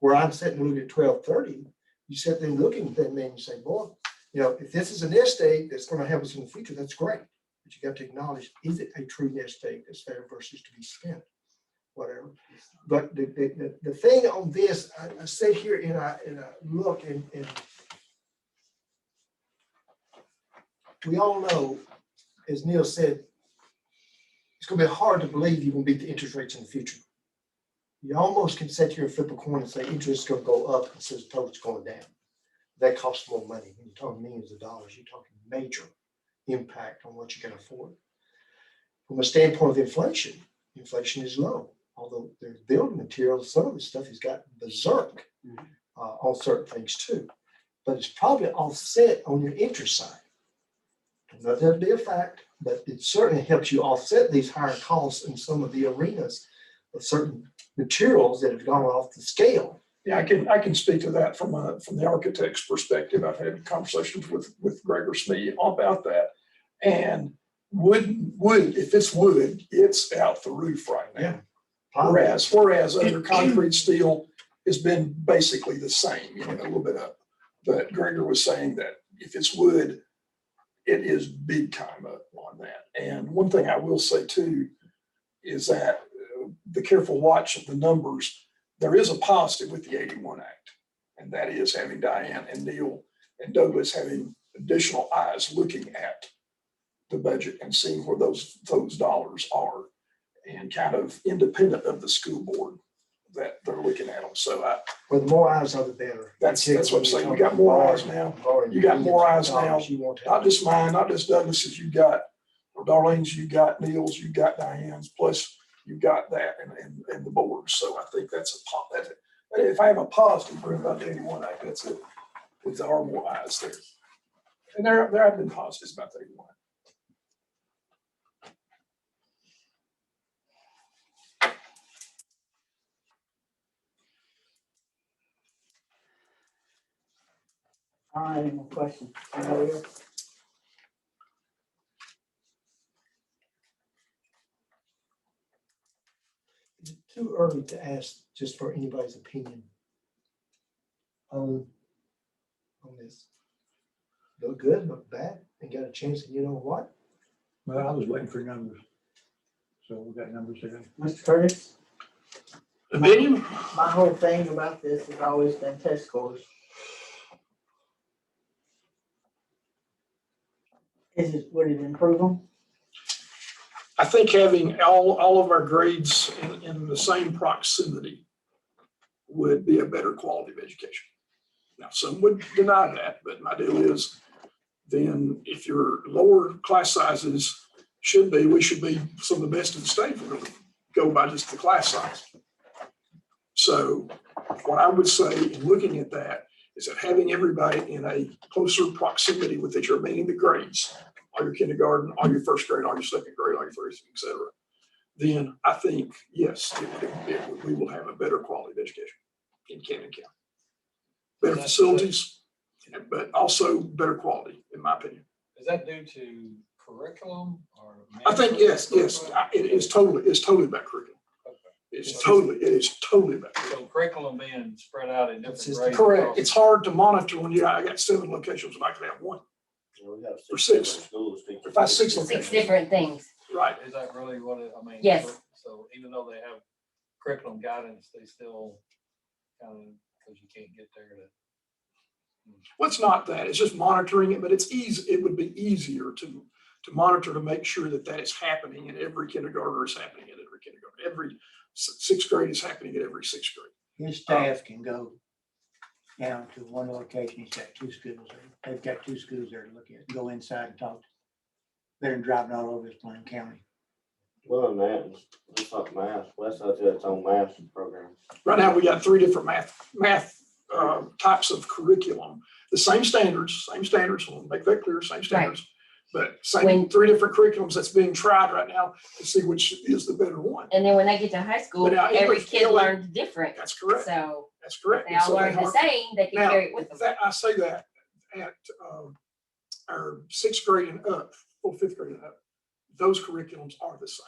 where I'm sitting and looking at 12/30, you sit there looking at that man and you say, boy, if this is a nest egg that's going to help us in the future, that's great. But you got to acknowledge, is it a true nest egg that's there versus to be spent? Whatever. But the thing on this, I sit here and I look and we all know, as Neil said, it's going to be hard to believe you're going to beat the interest rates in the future. You almost can sit here and flip a coin and say interest is going to go up instead of total it's going down. That costs more money. When you're talking millions of dollars, you're talking major impact on what you can afford. From a standpoint of inflation, inflation is low. Although there's building materials, some of the stuff has got berserk on certain things too. But it's probably offset on your interest side. Not that be a fact, but it certainly helps you offset these higher costs in some of the arenas of certain materials that have gone off the scale. Yeah, I can speak to that from the architect's perspective. I've had conversations with Gregor Smee about that. And wood, if it's wood, it's out the roof right now. Yeah. Whereas other concrete steel has been basically the same, a little bit up. But Gregor was saying that if it's wood, it is big time up on that. And one thing I will say too is that the careful watch of the numbers, there is a positive with the 81 Act, and that is having Diane and Neil and Douglas having additional eyes looking at the budget and seeing where those dollars are, and kind of independent of the school board that they're looking at them. So Well, the more eyes are the better. That's what I'm saying. You got more eyes now. You got more eyes now. Not just mine, not just Douglas's. You got Darlene's, you got Neil's, you got Diane's, plus you got that and the board. So I think that's if I have a positive for about the 81 Act, that's it. There are more eyes there. And there have been positives about the 81 Act. all right, any more questions? Anybody else? Is it too early to ask just for anybody's opinion on this? Look good, look bad, and got a chance, and you know what? Well, I was waiting for numbers. So we got numbers there. Mr. Curtis, Opinion? my whole thing about this has always been test scores. Would it improve them? I think having all of our grades in the same proximity would be a better quality of education. Now, some would deny that, but my deal is, then if your lower class sizes we should be some of the best in the state if we're going to go by just the class size. So what I would say in looking at that is that having everybody in a closer proximity with each other, meaning the grades, all your kindergarten, all your first grade, all your second grade, all your first, et cetera, then I think, yes, we will have a better quality of education in Camden County. Better facilities, but also better quality, in my opinion. Is that due to curriculum or? I think, yes, it is totally about curriculum. Okay. It is totally about curriculum. So curriculum being spread out in different grades. Correct. across- It's hard to monitor when I got 7 locations and I could have 1. We have Or 6 6. different schools. If I 6 6 different things. Right. Is that really what it, I mean? Yes. So even though they have curriculum guidance, they still kind of, because you can't get there to. Well, it's not that. It's just monitoring it, but it's easy. It would be easier to monitor to make sure that is happening in every kindergarten, is happening at every kindergarten. Every 6th grade is happening at every 6th grade. His staff can go down to one location. He's got 2 schools there. They've got 2 schools there to look at, go inside and talk. Better than driving all over this Plain County. Well, and that, just like math, Westside has its own math program. Right now, we got 3 different math types of curriculum. The same standards, we'll make that clear, same standards. But same 3 different curriculums that's being tried right now to see which is the better one. And then when they get to high school, But now, every English, kid ELA, learns different. That's correct. So That's correct. they all learn the same, they can Now, carry it with them. I say that at our 6th grade and up, or 5th grade and up, those curriculums are the same.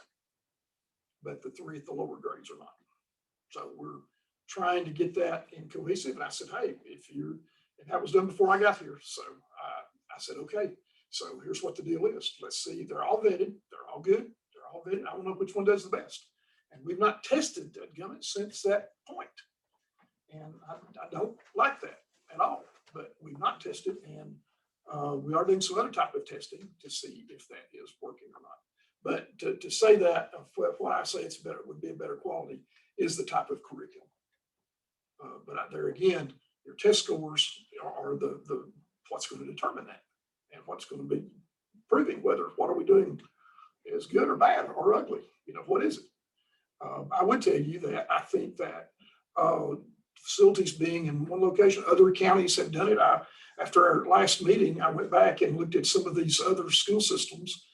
But the 3 at the lower grades are not. So we're trying to get that in cohesive. And I said, hey, and that was done before I got here. So I said, okay, so here's what the deal is. Let's see, they're all vetted, they're all good, they're all vetted. I don't know which one does the best. And we've not tested that Gummit since that point. And I don't like that at all, but we've not tested, and we are doing some other type of testing to see if that is working or not. But to say that, what I say it's better, would be a better quality, is the type of curriculum. But there again, your test scores are the what's going to determine that, and what's going to be proving whether what are we doing is good or bad or ugly. What is it? I would tell you that I think that facilities being in one location, other counties have done it. After our last meeting, I went back and looked at some of these other school systems,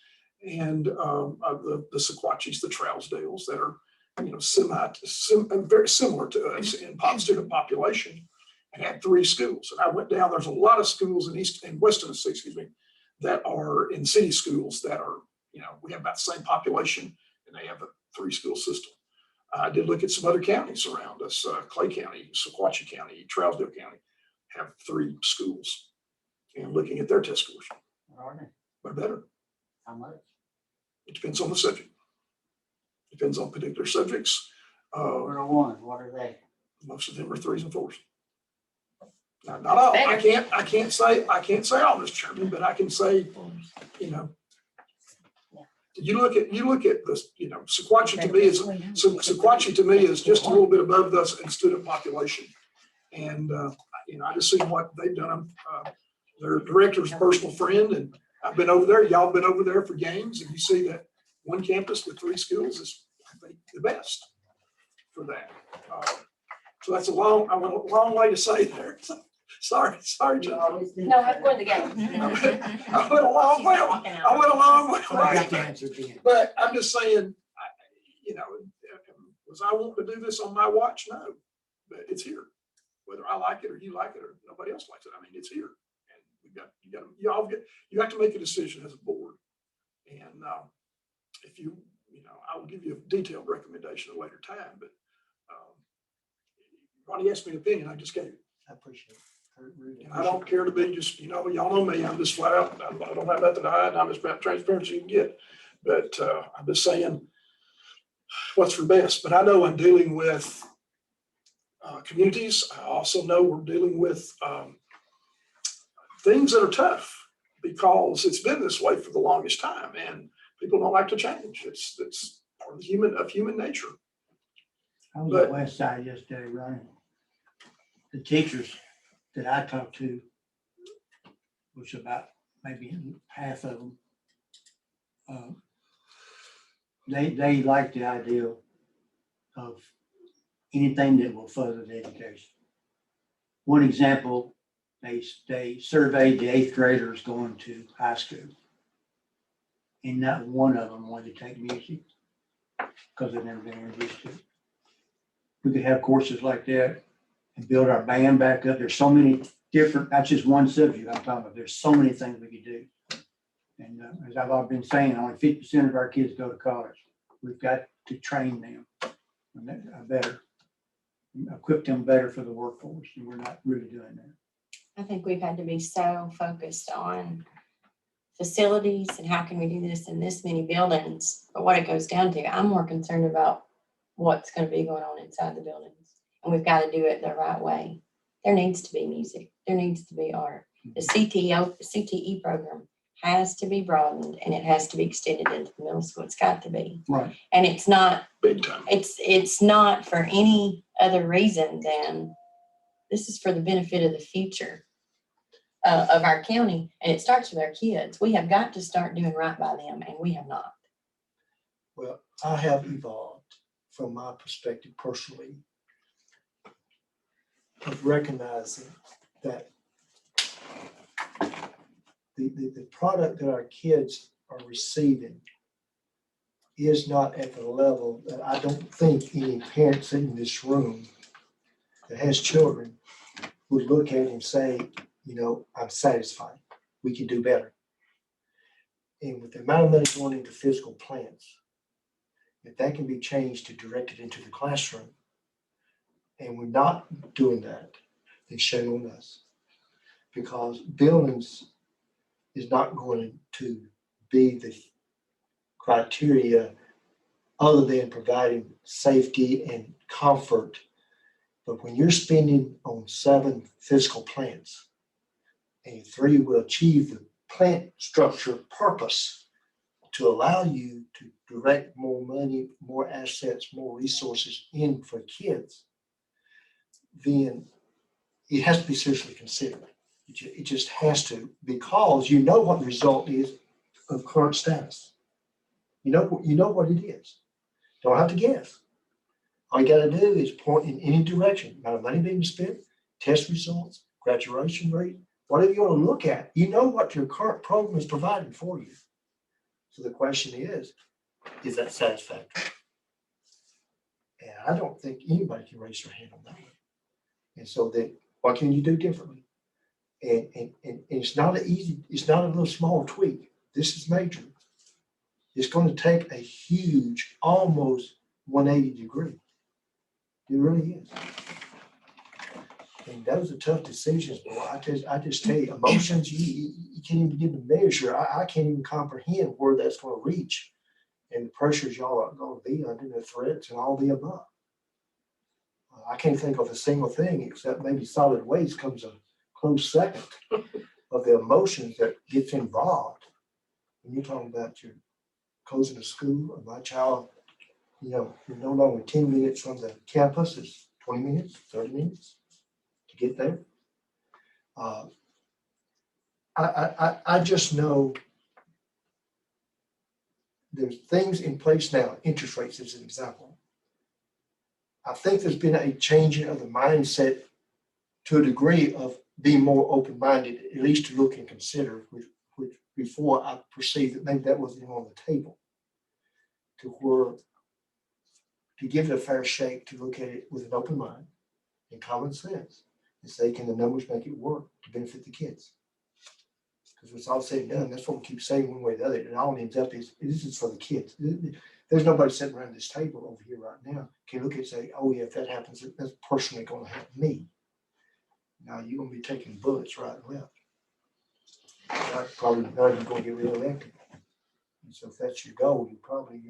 and the Sequatchies, the Trousdales, that are very similar to us in student population, and had 3 schools. And I went down. There's a lot of schools in East and West Tennessee, that are in city schools that are, we have about the same population, and they have a 3-school system. I did look at some other counties around us, Clay County, Sequatchie County, Trousdale County, have 3 schools. And looking at their test scores, What are they? they're better. How much? It depends on the subject. Depends on particular subjects. Number 1, what are they? Most of them are 3s and 4s. Not all. I can't say all, Mr. Chairman, but I can say, you look at this, Sequatchie to me is Sequatchie to me is just a little bit above us in student population. And I just see what they've done. Their director's personal friend, and I've been over there. Y'all been over there for games, and you see that one campus with 3 schools is, I think, the best for that. So that's I went a long way to say there. Sorry, John. No, I'm going to go. I went a long way. I got the answer, Dan. But I'm just saying, was I wanting to do this on my watch? No, but it's here. Whether I like it or you like it or nobody else likes it, I mean, it's here. And you have to make a decision as a board. And if I will give you a detailed recommendation at a later time, but Ronnie asked me an opinion, I just gave it. I appreciate it. I really And I don't care to be just, y'all know me, I'm just flat out, I don't have nothing to hide, I'm as about transparent as you can get. But I'm just saying what's for best, but I know I'm dealing with communities. I also know we're dealing with things that are tough because it's been this way for the longest time and people don't like to change. It's part of human nature. I was But- at West Side yesterday running. The teachers that I talked to, which about maybe half of them, they like the idea of anything that will further the education. One example, they surveyed the 8th graders going to high school. And not one of them wanted to take music because they've never been introduced to it. We could have courses like that and build our band back up. There's so many different, that's just one subject I'm talking about. There's so many things we could do. And as I've been saying, only 50% of our kids go to college. We've got to train them better, equip them better for the workforce, and we're not really doing that. I think we've had to be so focused on facilities and how can we do this in this many buildings. But what it goes down to, I'm more concerned about what's going to be going on inside the buildings. And we've got to do it the right way. There needs to be music. There needs to be art. The CTE program has to be broadened and it has to be extended into the middle school. It's got to be. Right. And it's not, Big time. it's not for any other reason than this is for the benefit of the future of our county. And it starts with our kids. We have got to start doing right by them and we have not. Well, I have evolved from my perspective personally of recognizing that the product that our kids are receiving is not at the level that I don't think any parent sitting in this room that has children would look at and say, I'm satisfied. We can do better. And with the amount of money going into physical plants, if that can be changed to direct it into the classroom, and we're not doing that, then shame on us. Because buildings is not going to be the criteria other than providing safety and comfort. But when you're spending on 7 physical plants and 3 will achieve the plant structure purpose to allow you to direct more money, more assets, more resources in for kids, then it has to be seriously considered. It just has to, because you know what the result is of current status. You know what it is. Don't have to guess. All you got to do is point in any direction. Amount of money being spent, test results, graduation rate, whatever you want to look at. You know what your current program is providing for you. So the question is that satisfactory? And I don't think anybody can raise their hand on that one. And so that, what can you do differently? And it's not it's not a little small tweak. This is major. It's going to take a huge, almost 180 degree. It really is. And those are tough decisions, boy. I just tell you, emotions, you can't even begin to measure. I can't even comprehend where that's going to reach. And the pressures y'all are going to be under, the threats and all the above. I can't think of a single thing except maybe solid waste comes a close second of the emotions that gets involved. When you're talking about your closing a school, or my child, you're no longer 10 minutes from the campus, it's 20 minutes, 30 minutes to get there. I just know there's things in place now, interest rates as an example. I think there's been a changing of the mindset to a degree of being more open-minded, at least to look and consider, which before I perceived that maybe that wasn't even on the table, to give it a fair shake, to look at it with an open mind and common sense and say, can the numbers make it work to benefit the kids? Because it's all said and done, that's what we keep saying one way or the other. It all ends up is, this is for the kids. There's nobody sitting around this table over here right now can look at and say, oh yeah, if that happens, that's personally going to help me. Now you're gonna be taking bullets right and left. Probably none of you gonna get reelected. And so if that's your goal, you're probably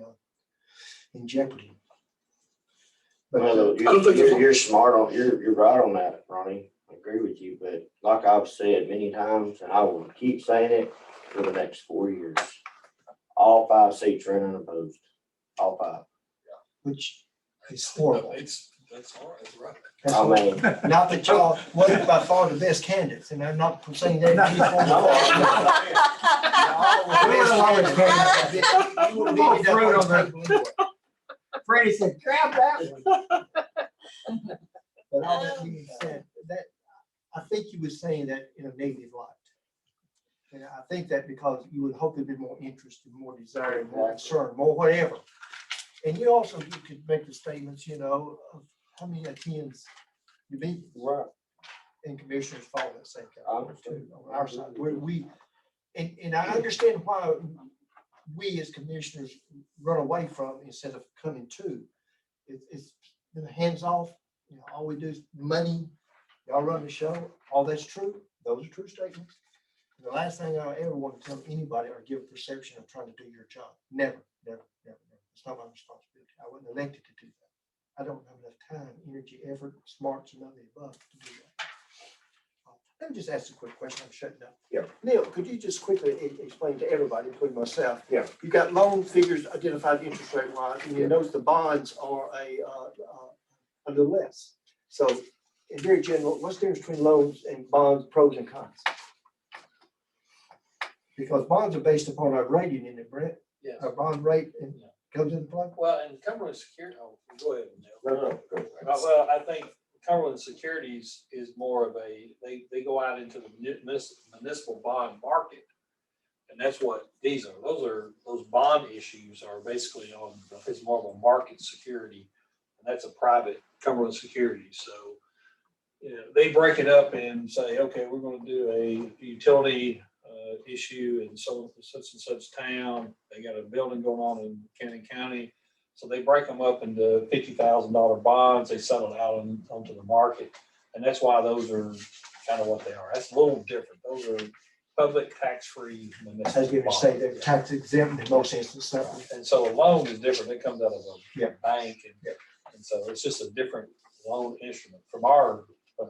in jeopardy. But Well, you're smart on, you're right on that, Ronnie. I agree with you, but like I've said many times, and I will keep saying it for the next 4 years, all 5 seats run unopposed, all 5. which is horrible. That's hard, that's right. That's I horrible. mean, Not that y'all wasn't by far the best candidates, and I'm not saying that. Freddie said, grab that one. But all that being said, that, I think you were saying that in a negative light. And I think that because you would hope there'd be more interest and more desire and more concern, more whatever. And you also, you could make the statements, you know, of how many attends your meetings. right. And commissioners follow that same I kind of understand. too, on our side, where and I understand why we as commissioners run away from instead of coming to. It's been hands off, you know, all we do is money, y'all run the show, all that's true, those are true statements. And the last thing I ever want to tell anybody or give a perception of trying to do your job, never, never, never, never, it's not my responsibility, I wasn't elected to do that. I don't have enough time, energy, effort, smarts, and none of the above to do that. Let me just ask a quick question. I'm shutting up. Yeah. Neil, could you just quickly explain to everybody, including myself? Yeah. You got loan figures identified interest rate wise, and you notice the bonds are a little less. So in very general, what's the difference between loans and bonds, pros and cons? Because bonds are based upon our rating, isn't it, Brett? Yes. Our bond rate and Yeah. comes into play? Well, and Cumberland Security, oh, go ahead, Neil. No, go. Well, I think Cumberland Securities is more of they go out into the municipal bond market. And that's what these are. Those bond issues are basically it's more of a market security. And that's a private Cumberland Securities. So, you know, they break it up and say, okay, we're going to do a utility issue in such and such town. They got a building going on in Cannon County. So they break them up into $50,000 bonds. They settle it out onto the market. And that's why those are kind of what they are. That's a little different. Those are public tax-free. I was going to say they're tax exempt in most instances. And so a loan is different. It comes out of a Yeah. bank. And so it's just a different loan instrument from our,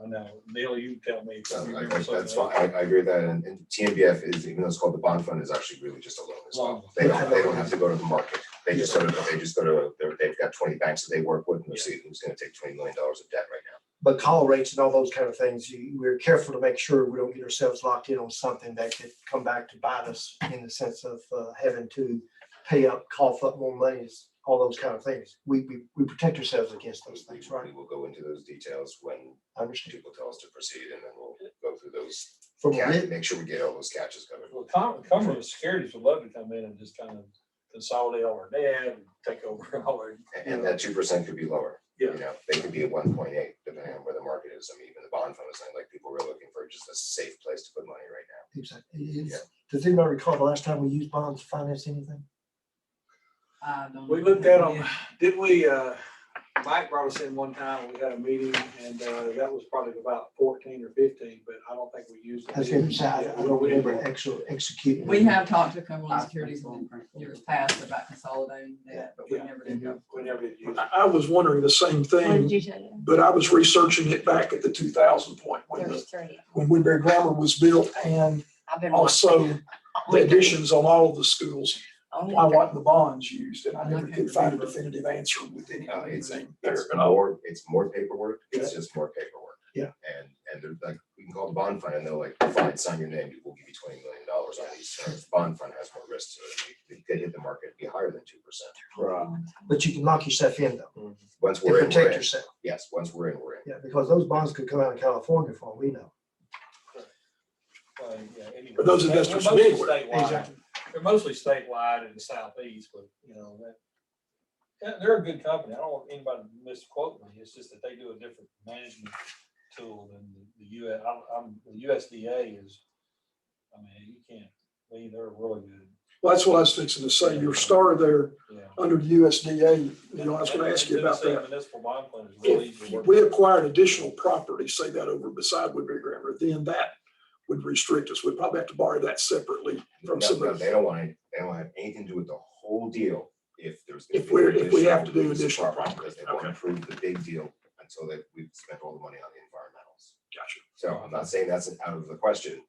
now, Neil, you tell me. if you remember That's something fine. else. I agree with that. And TMBF is, even though it's called the bond fund, is actually really just a loan as Loan. well. They don't have to go to the market. They just go to, they've got 20 banks that they work with and they'll see who's going to take $20 million of debt right now. But call rates and all those kind of things, we're careful to make sure we don't get ourselves locked in on something that could come back to bite us in the sense of having to pay up, cough up more monies, all those kind of things. We protect ourselves against those things, right? We will go into those details when I understand. people tell us to proceed, and then we'll go through those, From a lit- make sure we get all those catches covered. Well, Cumberland Securities would love to come in and just kind of consolidate all our debt and take over all our. And that 2% could be lower. Yeah. You know, they could be at 1.8, depending on where the market is. I mean, even the bond fund is saying, like, people were looking for just a safe place to put money right now. Exactly. It is. Yeah. Does anybody recall the last time we used bonds to finance anything? We looked at them, didn't we, Mike brought us in one time, we had a meeting, and that was probably about 14 or 15, but I don't think we used it. I was going to say, I don't remember executing. We have talked to Cumberland Securities in years past about consolidating that, but we Yeah. never did go. We never did use it. I was wondering the same What did thing, you say? but I was researching it back at the 2000 point There's 3. when Woodbury Grammar was built and I've been also watching. the additions on all of the schools. Oh, Why weren't the bonds used? And I never could find a definitive answer with any of It's anything there. it's more paperwork. It's just more paperwork. Yeah. And they're like, we can call the bond fund and they're like, fine, sign your name, we'll give you $20 million on these terms. Bond fund has more risk to it. They could hit the market, be higher than 2%. Right. But you can lock yourself in though, Once and we're in, we're protect in. yourself. Yes, once we're in, we're in. Yeah, because those bonds could come out of California for all we know. Yeah, anyway. But those They're investors mostly anywhere. statewide. Exactly. They're mostly statewide in the southeast, but you know, yeah, they're a good company. I don't want anybody to misquote me. It's just that they do a different management tool than the US. The USDA is, I mean, you can't, they're really good. Well, that's what I was fixing to say. Your star there Yeah. under the USDA, you know, I was gonna ask you about Tennessee that. Municipal bond fund is really easy If to work. we acquired additional property, say that over beside Woodbury Grammar, then that would restrict us. We'd probably have to borrow that separately from No, some no, of they the. don't want it, they don't have anything to do with the whole deal if there's. gonna If be we're- if we have to do piece of additional property, because they won't okay. approve the big deal until we've spent all the money on the environmentals. Gotcha. So I'm not saying that's out of the question,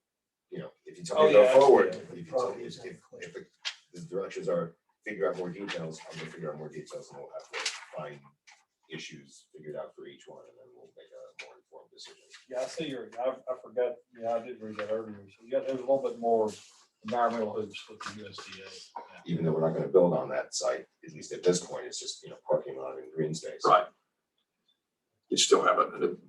you know, if you tell Oh, me to go yeah, forward, absolutely. if you tell me, if the directions are figure out more details, I'm gonna figure out more details and we'll have to find issues figured out for each one and then we'll make a more informed decision. Yeah, I see I forgot, yeah, I did read that earlier. So yeah, there's a little bit more environmental hoops with the USDA. Yeah. Even though we're not gonna build on that site, at least at this point, it's just, you know, parking lot and green space. Right. You still haven't,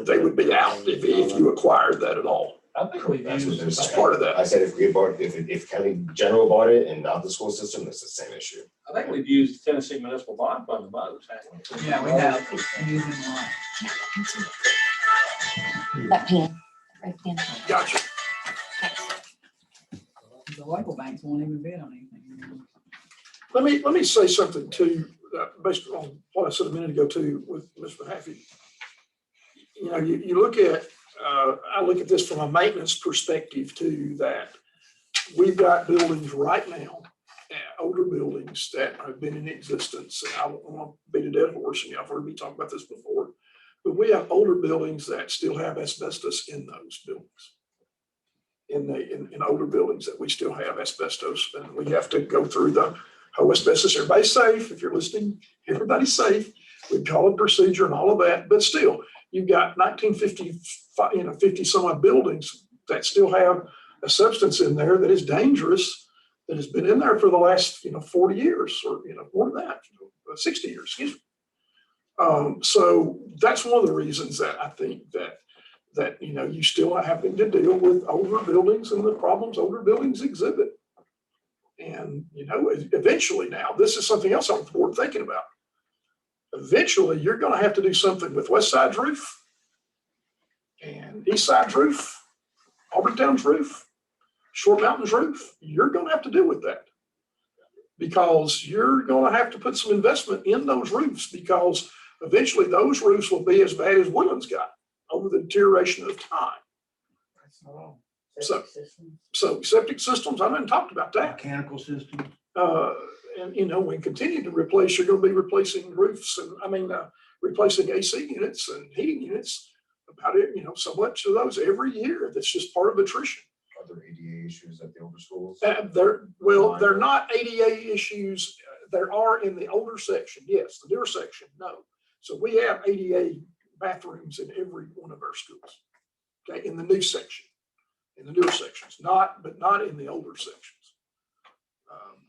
they would be out if you acquired that at all. I think we've That's what used. they're That's saying. part of that. I said if we bought, if county general bought it and not the school system, it's the same issue. I think we've used Tennessee Municipal Bond Fund the most, haven't we? Yeah, we have, using one. That pen, right pen. Gotcha. The local banks won't even bid on anything. Let me say something too, based on what I said a minute ago too with Ms. Mahaffey. You know, you look at, I look at this from a maintenance perspective too, that we've got buildings right now, older buildings that have been in existence. And I don't want to beat a dead horse, and I've heard me talk about this before, but we have older buildings that still have asbestos in those buildings. In older buildings that we still have asbestos, and we have to go through the whole asbestos. Everybody's safe. If you're listening, everybody's safe. We call it procedure and all of that, but still, you've got 1955, 50 some odd buildings that still have a substance in there that is dangerous, that has been in there for the last, 40 years or, more than that, 60 years, excuse me. So that's one of the reasons that I think that you still are having to deal with older buildings and the problems older buildings exhibit. And, eventually now, this is something else I'm bored thinking about. Eventually, you're going to have to do something with West Side's roof and East Side's roof, Auburn Town's roof, Short Mountain's roof. You're going to have to deal with that because you're going to have to put some investment in those roofs because eventually those roofs will be as bad as Woodlands got over the deterioration of time. So septic systems, I haven't talked about that. Mechanical system. And we continue to replace, you're going to be replacing roofs and replacing AC units and heating units about it, so much of those every year. That's just part of attrition. Are there ADA issues at the older schools? They're not ADA issues. There are in the older section, yes. The newer section, no. So we have ADA bathrooms in every one of our schools. Okay, in the new section, in the newer sections, but not in the older sections.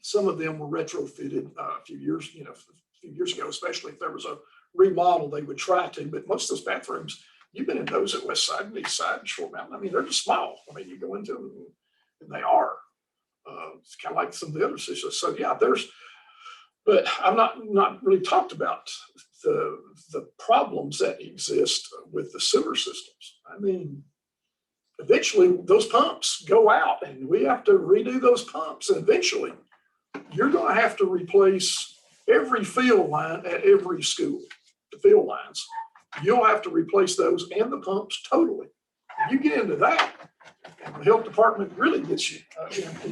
Some of them were retrofitted a few years ago, especially if there was a remodel, they would try to. But most of those bathrooms, you've been in those at West Side and East Side and Short Mountain. They're just small. You go into them and they are. It's kind of like some of the other systems. So yeah, but I'm not really talked about the problems that exist with the sewer systems. Eventually those pumps go out and we have to redo those pumps. And eventually you're going to have to replace every field line at every school, the field lines. You'll have to replace those and the pumps totally. If you get into that, and the health department really gets you,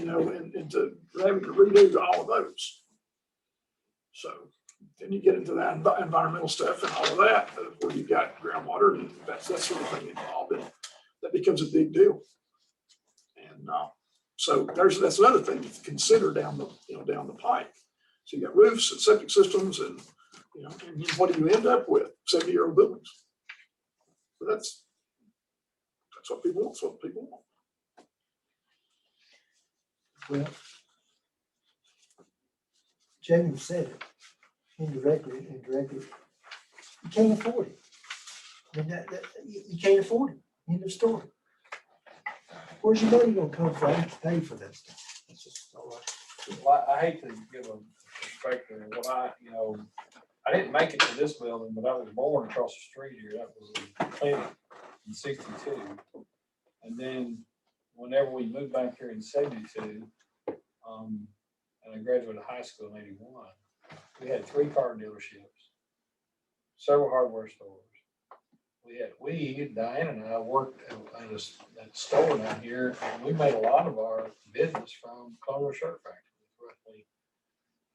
into having to redo all of those. So then you get into that environmental stuff and all of that, where you've got groundwater and that sort of thing involved, and that becomes a big deal. And so that's another thing to consider down the pike. So you got roofs and septic systems, and and what do you end up with? 70-year-old buildings. So that's what people want. That's what people want. Well, Jamie said it indirectly. You can't afford it. You can't afford it. End of story. Where's your money gonna come from to pay for that stuff? That's just all right. Well, I hate to give a perspective. I didn't make it to this building, but I was born across the street here. That was a clinic in '62. And then whenever we moved back here in '72, and I graduated high school in 81. We had 3 car dealerships, several hardware stores. Diane and I worked at a store down here, and we made a lot of our business from Colonial Shirt Factory. Roughly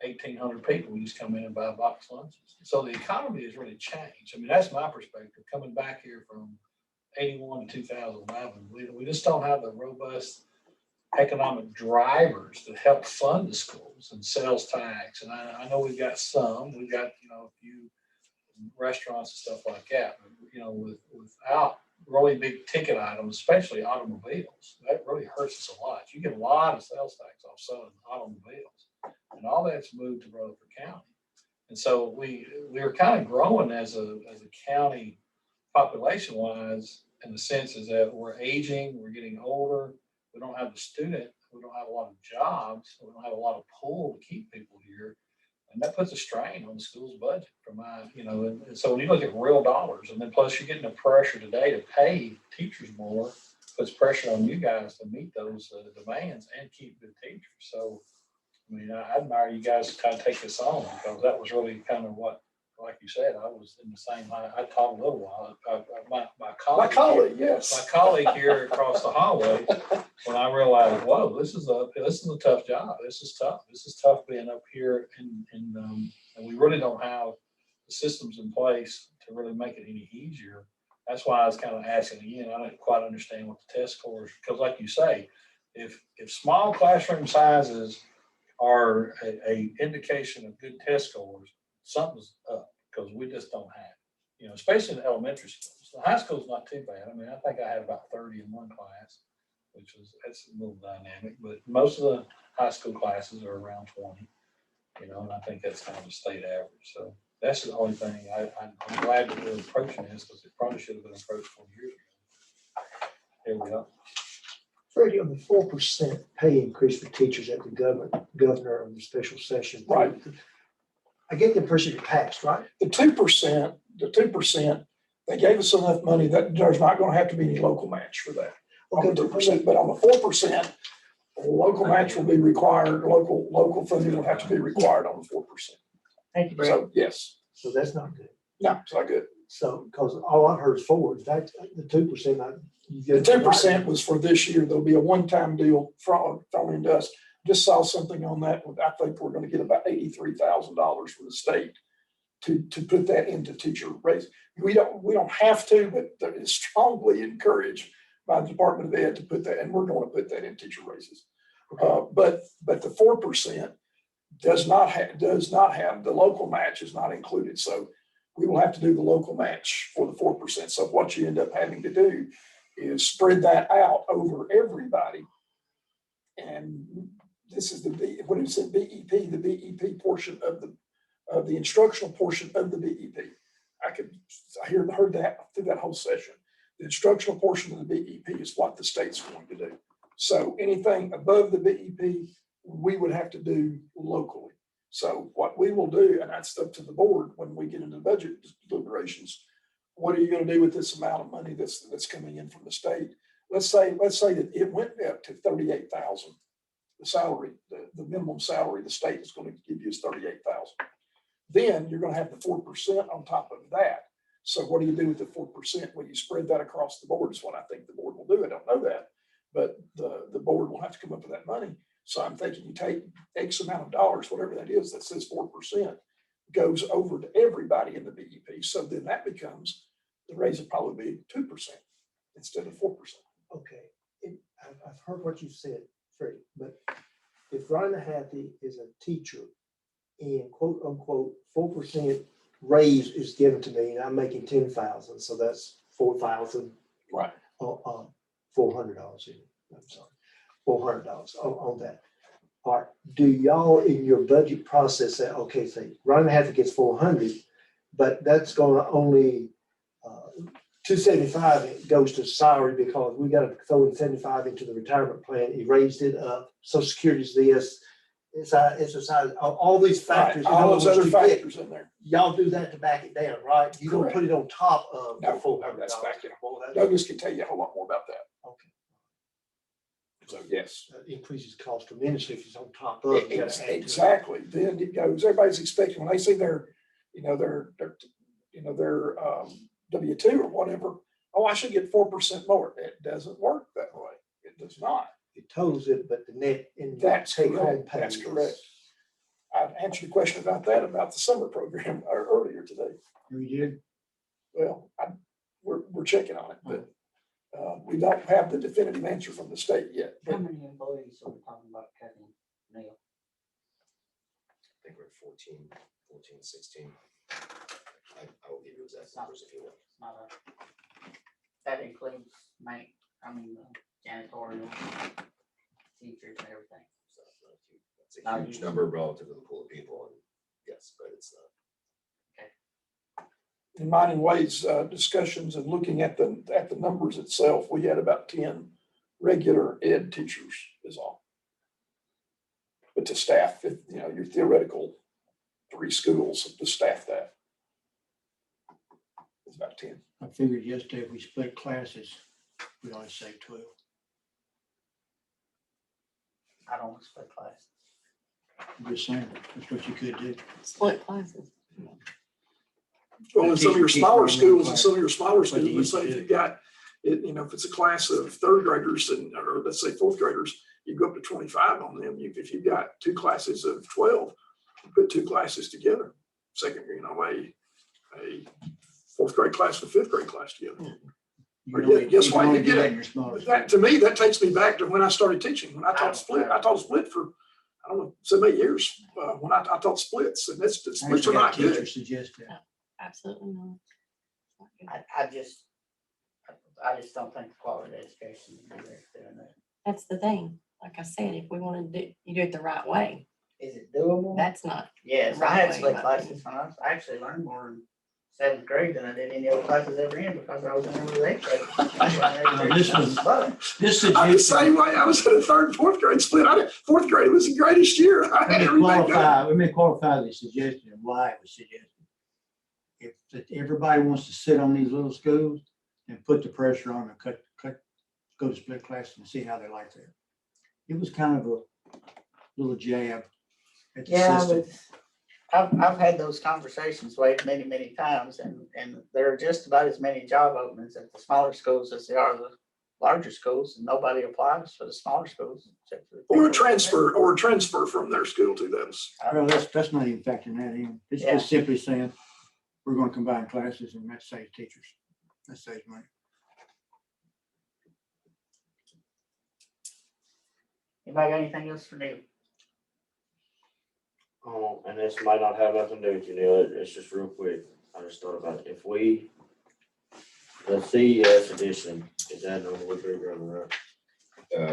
1,800 people would just come in and buy box lunches. So the economy has really changed. I mean, that's my perspective, coming back here from 81 to 2011. We just don't have the robust economic drivers that help fund the schools and sales tax. And I know we've got a few restaurants and stuff like that, but without really big ticket items, especially automobiles, that really hurts us a lot. You get a lot of sales tax off selling automobiles, and all that's moved to Rutherford County. And so we're kind of growing as a county population wise, in the sense is that we're aging, we're getting older, we don't have the student, we don't have a lot of jobs, we don't have a lot of pull to keep people here. And that puts a strain on the school's budget and so when you look at real dollars, and then plus you're getting the pressure today to pay teachers more, puts pressure on you guys to meet those demands and keep good teachers. So, I mean, I admire you guys to kind of take this on, because that was really kind of what, like you said, I was in the same line. I taught a little while. My colleague here across the hallway, when I realized, whoa, this is a tough job. This is tough. This is tough being up here, and we really don't have the systems in place to really make it any easier. That's why I was kind of asking again. I didn't quite understand what the test scores, because like you say, if small classroom sizes are a indication of good test scores, something's up, because we just don't have, especially in the elementary schools. The high school's not too bad. I mean, I think I had about 30 in one class, that's a little dynamic, but most of the high school classes are around 20, and I think that's kind of a state average. So that's the only thing I'm glad that we're approaching this, because it probably should have been approached 20 years ago. Here we go. Freddie, on the 4% pay increase for teachers at the governor of the special session. Right. I get the impression it passed, right? The 2%, they gave us enough money that there's not gonna have to be any local match for that. Okay, On the 2%, but on the 4%, local match will be required, local funding will have to be required on the 4%. Thank you, Brett. So, yes, So that's not good. no, it's not good. So, because all I've heard is forward, that the 2%. The 10% was for this year. There'll be a one-time deal from Indus. Just saw something on that. I think we're gonna get about $83,000 from the state to put that into teacher raise. We don't have to, but that is strongly encouraged by the Department of Ed to put that, and we're going to put that in teacher raises. But the 4% does not have the local match is not included. So we will have to do the local match for the 4%. So what you end up having to do is spread that out over everybody. And this is what it said, BEP, the BEP portion of the instructional portion of the BEP. I heard that through that whole session. The instructional portion of the BEP is what the state's going to do. So anything above the BEP, we would have to do locally. So what we will do, and that's up to the board when we get into budget deliberations, what are you going to do with this amount of money that's coming in from the state? Let's say that it went up to 38,000. The salary, the minimum salary the state is going to give you is 38,000. Then you're going to have the 4% on top of that. So what do you do with the 4%? Well, you spread that across the board is what I think the board will do. I don't know that, but the board will have to come up with that money. So I'm thinking you take X amount of dollars, whatever that is, that says 4%, goes over to everybody in the BEP. So then that becomes, the raise will probably be 2% instead of 4%. Okay, I've heard what you said, Freddie, but if Rhonda Hathey is a teacher and quote unquote 4% raise is given to me and I'm making 10,000, so that's 4,000. Right. $400. I'm sorry, $400 on that. All right, do y'all in your budget process say, okay, say Rhonda Hathey gets 400, but that's going to only 275 it goes to salary because we got to throw in 75 into the retirement plan. He raised it up. Social Security's this. It's all these factors. Right, all those other factors in there. Y'all do that to back it down, right? You don't put it on top of No, the $400. that's back in. Douglas can tell you a whole lot more about that. So, yes. That increases cost tremendously if it's on top of. you gotta add to it. Exactly. Then it goes, everybody's expecting, when they see their, W-2 or whatever, oh, I should get 4% more. It doesn't work that way. It does not. It totals it, but the net in. That's take home correct. pay That's is- correct. I answered a question about that, about the summer program earlier today. We did. Well, we're checking on it, but we don't have the definitive answer from the state yet. How But many employees are we talking about cutting, Neil? I think we're at 14, 16. I will give you exact numbers if you want. It's not that includes janitorial, teachers and everything. So it's a huge number relative to the pool of people, and yes, but it's not. in Mining Ways discussions and looking at the numbers itself, we had about 10 regular ed teachers is all. But to staff, your theoretical 3 schools to staff that. It's about 10. I figured yesterday if we split classes, we'd only save 12. I don't want to split class. I'm just saying, that's what you could do. Split classes. Well, in some of your Teach smaller one schools, class. let's say if you've got, if it's a class of 3rd graders or let's say 4th graders, you go up to 25 on them. If you've got 2 classes of 12, you put 2 classes together. A 4th grade class and a 5th grade class together. You can only- Guess you can what? only You do get that it. in your smaller That, to me, that takes me back to when I started teaching. When I taught split, I taught split for, I don't know, 7, 8 years. When I taught splits, and the schools. I splits are actually not got a teacher good. suggest that. Absolutely not. It's not good. I just don't think the quality of education is doing that. That's the thing. Like I said, if we want to you do it the right way. Is it doable? That's not. Yes, I right had way, split but- classes. I actually learned more in 7th grade than I did any other classes ever in because I was in there with 8th grade. This was- But This I'm the suggestion, same way. I was in a 3rd and 4th grade split. 4th grade was the greatest year. I had everything done. we may qualify the suggestion and why it was suggested. If everybody wants to sit on these little schools and put the pressure on and go to split classes and see how they like that. It was kind of a little jab at the yeah, system. but I've had those conversations many, many times and there are just about as many job openings at the smaller schools as there are the larger schools and nobody applies for the smaller schools. Except for the Or a bigger transfer from their school to those. Well, that's not even factoring that in. It's Yeah. just simply saying, we're gonna combine classes and that saves teachers. That saves money. Anybody got anything else for Neil? And this might not have nothing to do with you, Neil, it's just real quick, I just thought about it, the CES edition, is that number we're going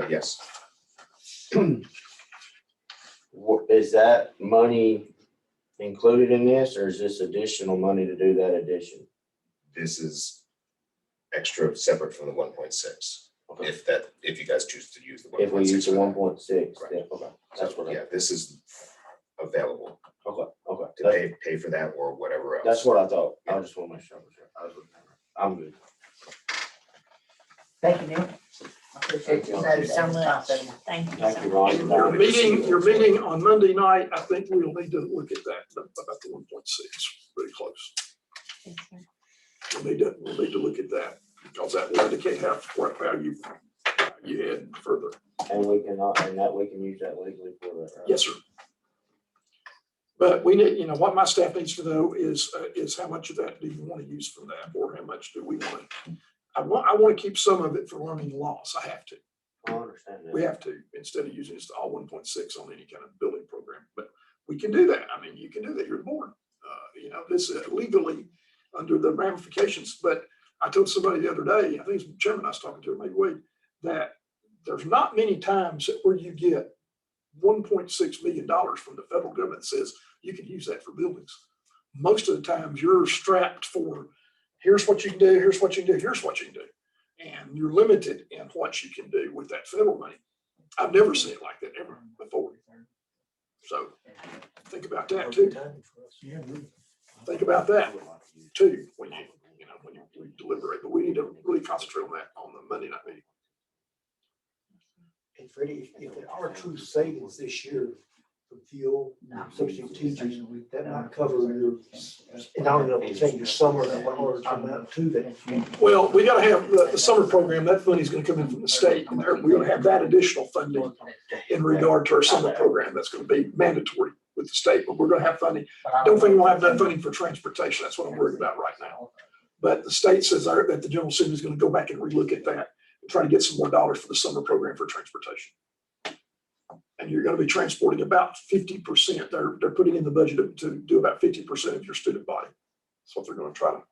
Yes, What, is that money included in this, or is this additional money to do that addition? this is extra separate from the 1.6. Okay. If you guys choose to use the 1.6. If we use the for that. 1.6, Right. then, okay, that's So, what yeah, this is available okay, to okay. pay for that or whatever else. That's what I thought, I just want to make sure, I was looking at it. I'm good. Thank you, Neil. I appreciate you. Thank you so much. Thank you Thank so you, much. Ron. Your meeting on Monday night, I think we'll need to look at that, about the 1.6, pretty close. Yes, sir. We'll need to look at that, because that will indicate how you head further. And we can, and that we can use that legally for that, right? Yes, sir. But we need, what my staff needs to know is how much of that do you want to use from that, or how much do we want to? I want to keep some of it for learning loss. I have to. I understand that. We have to, instead of using just all 1.6 on any kind of building program, but we can do that. I mean, you can do that. You're the board. This legally under the ramifications. But I told somebody the other day, I think it's the chairman I was talking to, maybe Wade, that there's not many times where you get $1.6 million from the federal government that says you can use that for buildings. Most of the times you're strapped for, here's what you can do, here's what you can do, here's what you can do. And you're limited in what you can do with that federal money. I've never seen it like that ever before. So think about that too. Yeah, Think about that too, when you deliberate, but we need to really concentrate on that on the Monday night meeting. Freddie, if there are true savings this year from fuel, substitute teachers, that might cover your, and I don't know if you're saying your summer, or amount to that. Well, we gotta have the summer program, that money's gonna come in from the state, and we're gonna have that additional funding in regard to our summer program. That's gonna be mandatory with the state, but we're gonna have funding. Don't think we'll have that funding for transportation. That's what I'm worried about right now. But the state says that the general assembly is gonna go back and relook at that and try to get some more dollars for the summer program for transportation. And you're gonna be transporting about 50%. They're putting in the budget to do about 50% of your student body. That's what they're gonna try to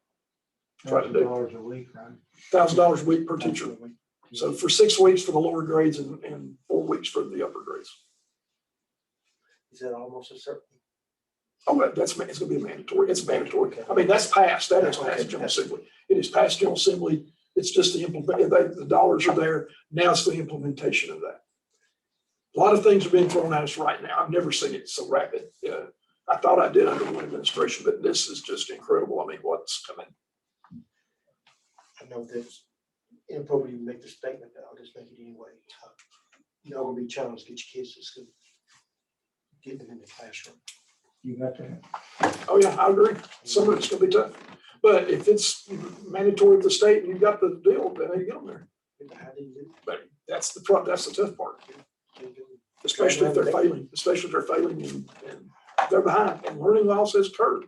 do. $1,000 a week, right? $1,000 a week per teacher. So for 6 weeks for the lower grades and 4 weeks for the upper grades. Is that almost a certain? Oh, it's gonna be a mandatory. It's mandatory. I mean, that's passed. That is passed General Assembly. It is passed General Assembly. It's just the the dollars are there. Now it's the implementation of that. A lot of things are being thrown at us right now. I've never seen it so rapid. I thought I did under one administration, but this is just incredible. I mean, what's coming? I know that's inappropriate to make the statement, but I'll just make it anyway. Y'all gonna be challenged to get your kids to school. Get them in the classroom. You got that? Oh, yeah, I agree. Summer it's gonna be tough. But if it's mandatory of the state and you've got the deal, then you get them there. How do you do But that's the tough part. Especially if they're failing, and they're behind, and learning loss has occurred.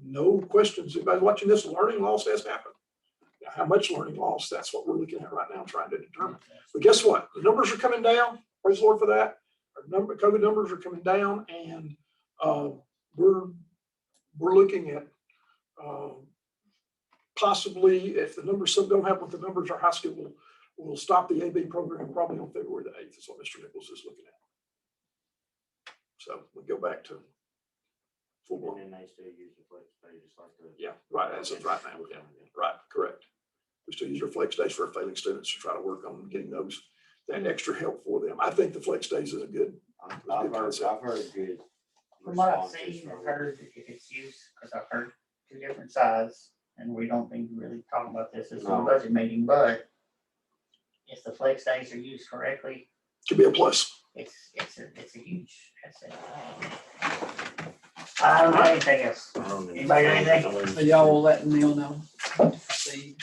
No questions, anybody watching this, learning loss has happened. Now, how much learning loss, that's what we're looking at right now, trying to determine. But guess what? The numbers are coming down, praise the Lord for that. Our COVID numbers are coming down, and we're looking at possibly, if the numbers don't happen with the numbers, our high school will stop the AB program probably on February the 8th, is what Mr. Nichols is looking at. So we go back to full And blown. then they still use the flex pay just like the. Yeah, right, as of right now, yeah, right, correct. We still use our flex days for our failing students to try to work on getting that extra help for them. I think the flex days is a good. I've heard good. From what I've responses seen, from- I've heard if it's used, because I've heard two different sides, and we don't think really talking about this as a No. budget meeting, but if the flex days are used correctly, Could be a plus. it's a huge asset. I don't know anything else. Anybody got anything? So y'all will let Neil know. See.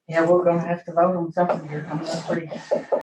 Yeah, we're gonna have to vote on something here coming up pretty